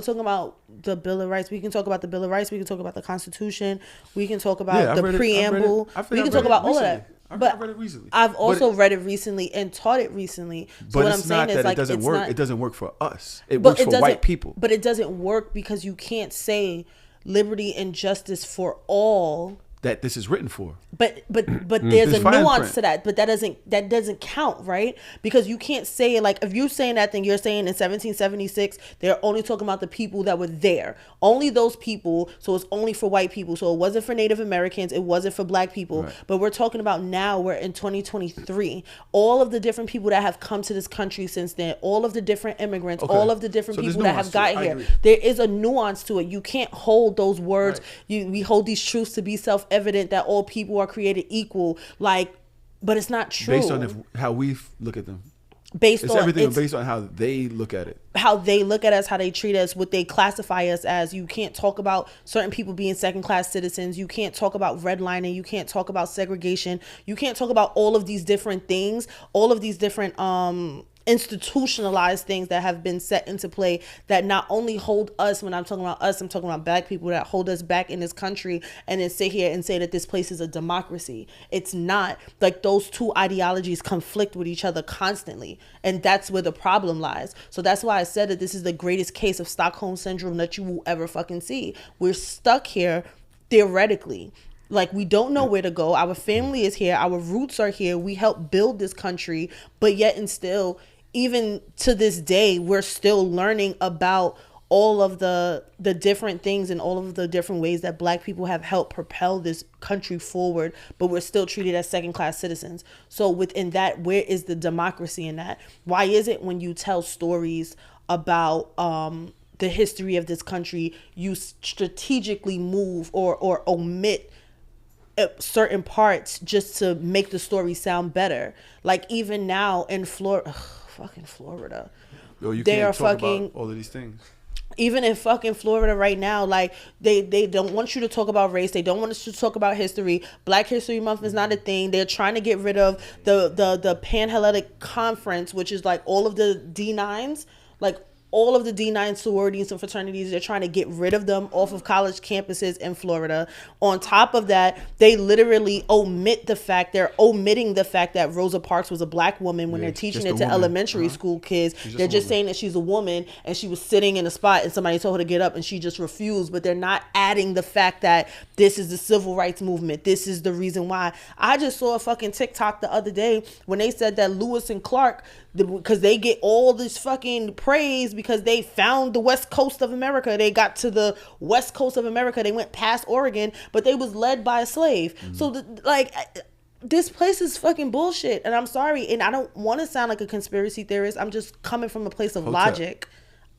the Bill of Rights. We can talk about the Bill of Rights. We can talk about the Constitution. We can talk about the preamble. We can talk about all of that. But I read it recently. I've also read it recently and taught it recently. So but what it's I'm saying not is that like it doesn't it's work. not, it doesn't work for us. It works for white people. But it doesn't work because you can't say liberty and justice for all. That this is written for. But there's a nuance to that. But that doesn't count, right? Because you can't say, like, if you're saying that, then you're saying in 1776 they're only talking about the people that were there, only those people. So it's only for white people. So it wasn't for Native Americans, it wasn't for black people. Right. But we're talking about now, we're in 2023. All of the different people that have come to this country since then, all of the different immigrants, all of the different people that have gotten here. There is a nuance to it. You can't hold those words. Right. We hold these truths to be self-evident that all people are created equal, like, but it's not true. Based on how we look at them. Based on how they look at it. How they look at us, how they treat us, what they classify us as. You can't talk about certain people being second-class citizens. You can't talk about redlining. You can't talk about segregation. You can't talk about all of these different things, all of these different institutionalized things that have been set into play that not only hold us, when I'm talking about us, I'm talking about black people, that hold us back in this country and then sit here and say that this place is a democracy. It's not. Like, those two ideologies conflict with each other constantly, and that's where the problem lies. So that's why I said that this is the greatest case of Stockholm syndrome that you will ever fucking see. We're stuck here theoretically. Like, we don't know where to go. Our family is here. Our roots are here. We helped build this country, but yet and still, even to this day, we're still learning about all of the different things and all of the different ways that black people have helped propel this country forward, but we're still treated as second-class citizens. So within that, where is the democracy in that? Why is it when you tell stories about the history of this country, you strategically move or omit certain parts just to make the story sound better? Like, even now in fucking Florida. Yo, you they can't are talk fucking about all of these things. Even in fucking Florida right now, like, they don't want you to talk about race. They don't want us to talk about history. Black History Month is not a thing. They're trying to get rid of the Pan-Hellenic Conference, which is like all of the D9s, like all of the D9 sororities and fraternities. They're trying to get rid of them off of college campuses in Florida. On top of that, they literally omit the fact, they're omitting the fact that Rosa Parks was a black woman when they're teaching it to elementary school kids. They're just saying that she's a woman and she was sitting in a spot and somebody told her to get up and she just refused. But they're not adding the fact that this is the civil rights movement. This is the reason why. I just saw a fucking TikTok the other day when they said that Lewis and Clark, because they get all this fucking praise because they found the west coast of America. They got to the west coast of America. They went past Oregon, but they was led by a slave. So this place is fucking bullshit, and I'm sorry, and I don't want to sound like a conspiracy theorist. I'm just coming from a place of logic.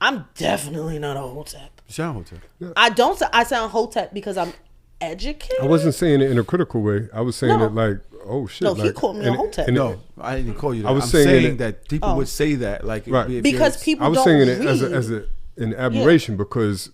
I'm definitely not a hotep. You sound hotep. Yeah. I sound hotep because I'm educated. I wasn't saying it in a critical way. I was saying it like, oh shit. No, he called me a hotep. No, I didn't call you that. I was I'm saying that people would say that, like, right. Because people. I was don't saying read. it as an admiration because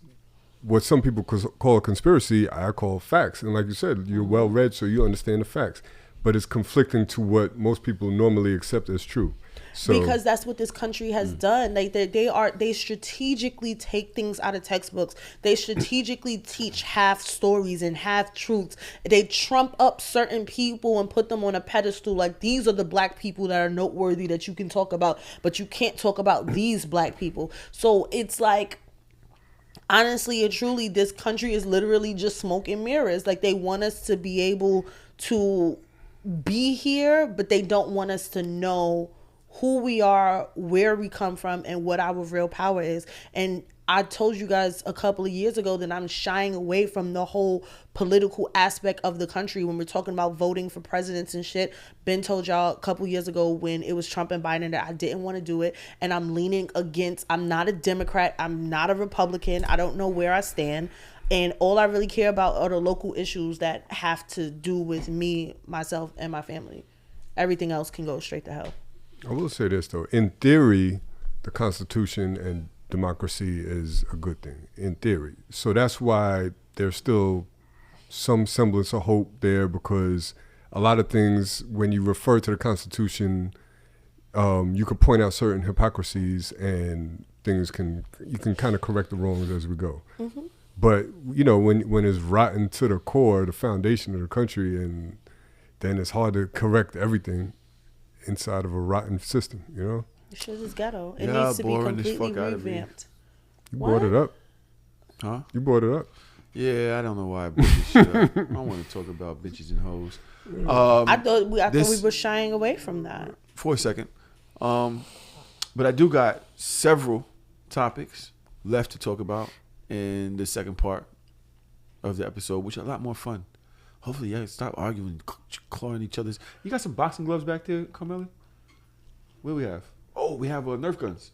what some people call a conspiracy, I call facts. And like you said, you're well read, so you understand the facts. But it's conflicting to what most people normally accept as true. So, because that's what this country has done. Like they strategically take things out of textbooks. They strategically teach half stories and half truths. They trump up certain people and put them on a pedestal. Like, these are the black people that are noteworthy that you can talk about, but you can't talk about these black people. So it's like, honestly and truly, this country is literally just smoke and mirrors. Like, they want us to be able to be here, but they don't want us to know who we are, where we come from, and what our real power is. And I told you guys a couple of years ago that I'm shying away from the whole political aspect of the country when we're talking about voting for presidents and shit. Ben told y'all a couple years ago when it was Trump and Biden that I didn't want to do it, and I'm leaning against. I'm not a Democrat. I'm not a Republican. I don't know where I stand. And all I really care about are the local issues that have to do with me, myself, and my family. Everything else can go straight to hell. I will say this, though. In theory, the Constitution and democracy is a good thing, in theory. So that's why there's still some semblance of hope there, because a lot of things, when you refer to the Constitution, you can point out certain hypocrisies and things you can kind of correct the wrongs as we go. Mm-hmm. But, you know, when it's rotten to the core, the foundation of the country, and then it's hard to correct everything inside of a rotten system, you know? Shit is ghetto. It needs to be completely revamped. You brought it up. Huh? You brought it up. Yeah, I don't know why I brought this shit up. I don't want to talk about bitches and hoes. I thought we were shying away from that. For a second. But I do got several topics left to talk about in the second part of the episode, which are a lot more fun. Hopefully, yeah, stop arguing, clawing each other's. You got some boxing gloves back there, Carmela? What do we have? Oh, we have Nerf guns.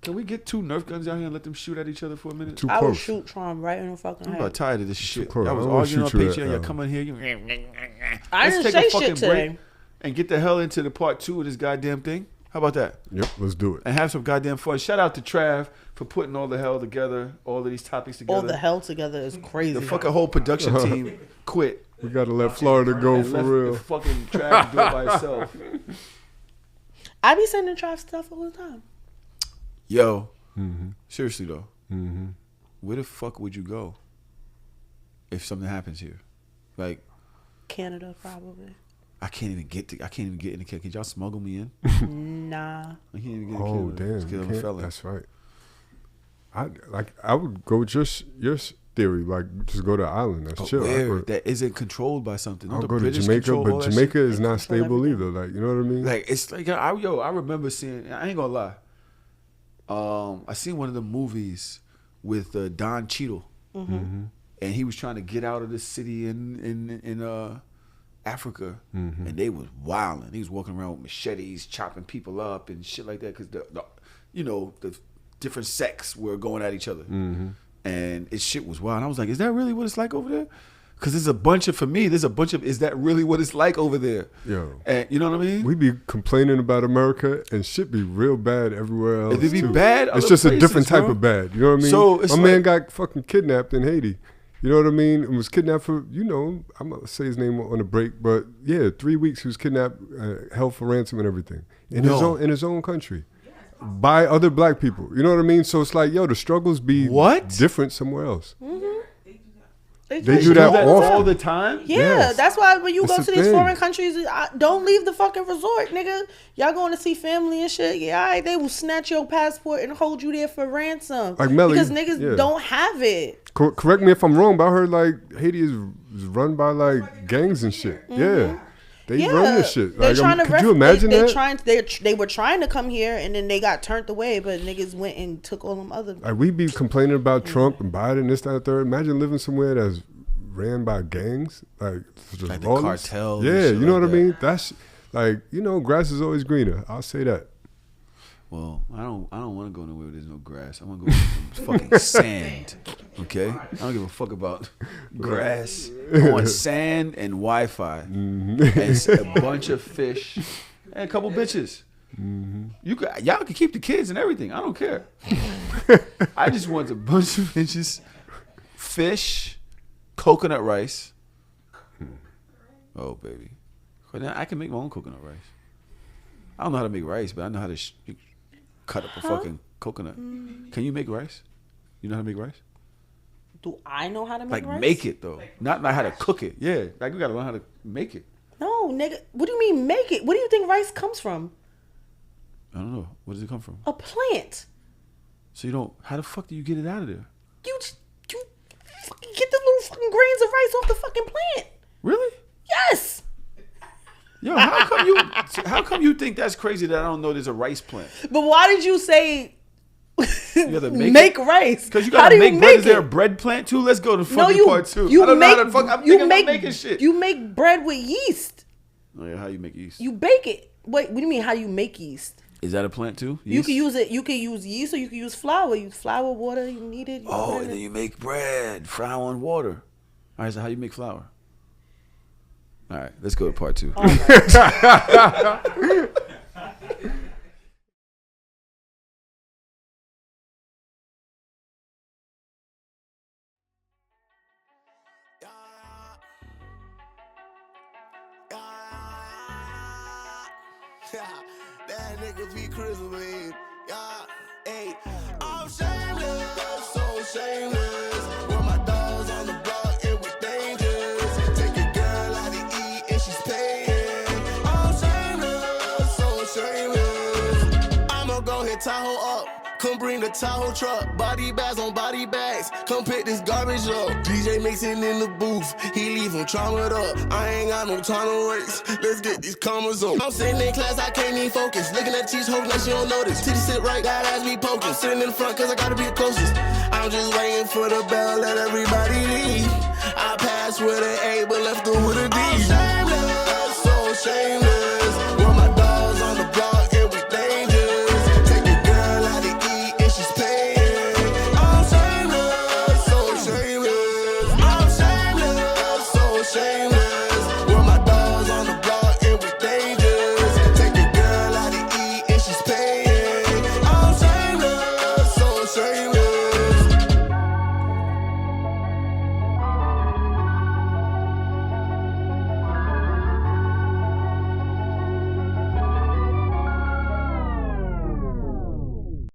Can we get 2 Nerf guns out here and let them shoot at each other for a minute? I would shoot Tron right in the fucking head. I'm about tired of this shit. I I was won't arguing on shoot you Patreon. Y'all come in here. I didn't say shit today. And get the hell into the part 2 of this goddamn thing. How about that? Yep, let's do it. And have some goddamn fun. Shout out to Trav for putting all the hell together, all of these topics together. All the hell together is crazy. The fucking whole production team quit. We got to let Florida go for real. The fucking Trav do it by itself. I be sending Trav stuff all the time. Yo, seriously though, where the fuck would you go if something happens here? Like Canada, probably. I can't even get in the Canada. Can y'all smuggle me in? Nah. I can't even get in Oh, Canada. damn. I'm a felon. That's right. I would go with your theory, like just go to the island. That's chill. Where that isn't controlled by something. I'll The go to British Jamaica, control all but that Jamaica shit. is not stable either. Like, you know what I mean? Like, it's like I remember seeing. I ain't gonna lie. I seen one of the movies with Don Cheadle, and he was trying to get out of the city in Africa, and they was wilding. He was walking around with machetes, chopping people up and shit like that, because the different sects were going at each other, and it shit was wild. And I was like, is that really what it's like over there? Because there's a bunch of, is that really what it's like over there? Yo. And you know what I mean? We be complaining about America and shit be real bad everywhere else. It be bad. It's just a different type of bad. You know what I mean? So it's my man got fucking kidnapped in Haiti. You know what I mean? And was kidnapped for, I'm not say his name on the break, but yeah, 3 weeks he was kidnapped, held for ransom and everything in his own country by other black people. You know what I mean? So it's like, the struggles be different somewhere else. They do that often. All the time? Yeah, Yes. that's why when you go It's to a these thing. foreign countries, don't leave the fucking resort, nigga. Y'all going to see family and shit. Yeah, all right, they will snatch your passport and hold you there for ransom. Like Melly, because niggas don't have it. Correct me if I'm wrong, but I heard like Haiti is run by like gangs and shit. Yeah. They run this shit. They're Like, trying to could you imagine that? They were trying to come here and then they got turned away, but niggas went and took all them other. Like we be complaining about Trump and Biden, this, that, and third. Imagine living somewhere that's ran by gangs, like the lawless. cartel. Yeah, and shit you know like what I that. mean. That's like grass is always greener. I'll say that. Well, I don't want to go nowhere where there's no grass. I want to go with some fucking sand. Okay, I don't give a fuck about grass. I want sand and Wi-Fi and a bunch of fish and a couple bitches. Y'all can keep the kids and everything. I don't care. I just want a bunch of bitches, fish, coconut rice. Oh baby, I can make my own coconut rice. I don't know how to make rice, but I know how to cut up a fucking coconut. Can you make rice? You know how to make rice? Do I know how to make rice? Like make it though, not how to cook it. Yeah, like we gotta learn how to make it. No, nigga. What do you mean make it? What do you think rice comes from? I don't know. Where does it come from? A plant. So you don't. How the fuck do you get it out of there? You fucking get the little fucking grains of rice off the fucking plant. Really? Yes. Yo, how come you think that's crazy that I don't know there's a rice plant? But why did you say You gotta make rice? Because you How gotta do make you bread. make Is there a it? bread plant too? Let's go to No, fucking part two. I don't know how the fuck. I'm thinking about making shit. You make bread with yeast. Oh yeah, how you make yeast? You bake it. Wait, what do you mean? How do you make yeast? Is that a plant too? You can use it. You can use yeast, or you can use flour. Use flour, water. You need it. Oh, and then you make bread, flour, and water. All right, so how you make flour? All right, let's go to part two. That nigga be crispy. Yeah, hey, I'm shameless, so shameless. With my dogs on the block, it was dangerous. Take a girl out to eat and she's paying. I'm shameless, so shameless. I'ma go hit Tahoe up. Come bring the Tahoe truck, body bags on body bags. Come pick this garbage up. DJ mixing in the booth, he leave him traumatized up. I ain't got no time to waste. Let's get these commas up. I'm sitting in class, I can't even focus. Looking at these hoes like she don't notice. Titty sit right, got ass be poking. I'm sitting in the front cause I gotta be the closest. I'm just waiting for the bell, let everybody leave. I passed with an A, but left her with a D.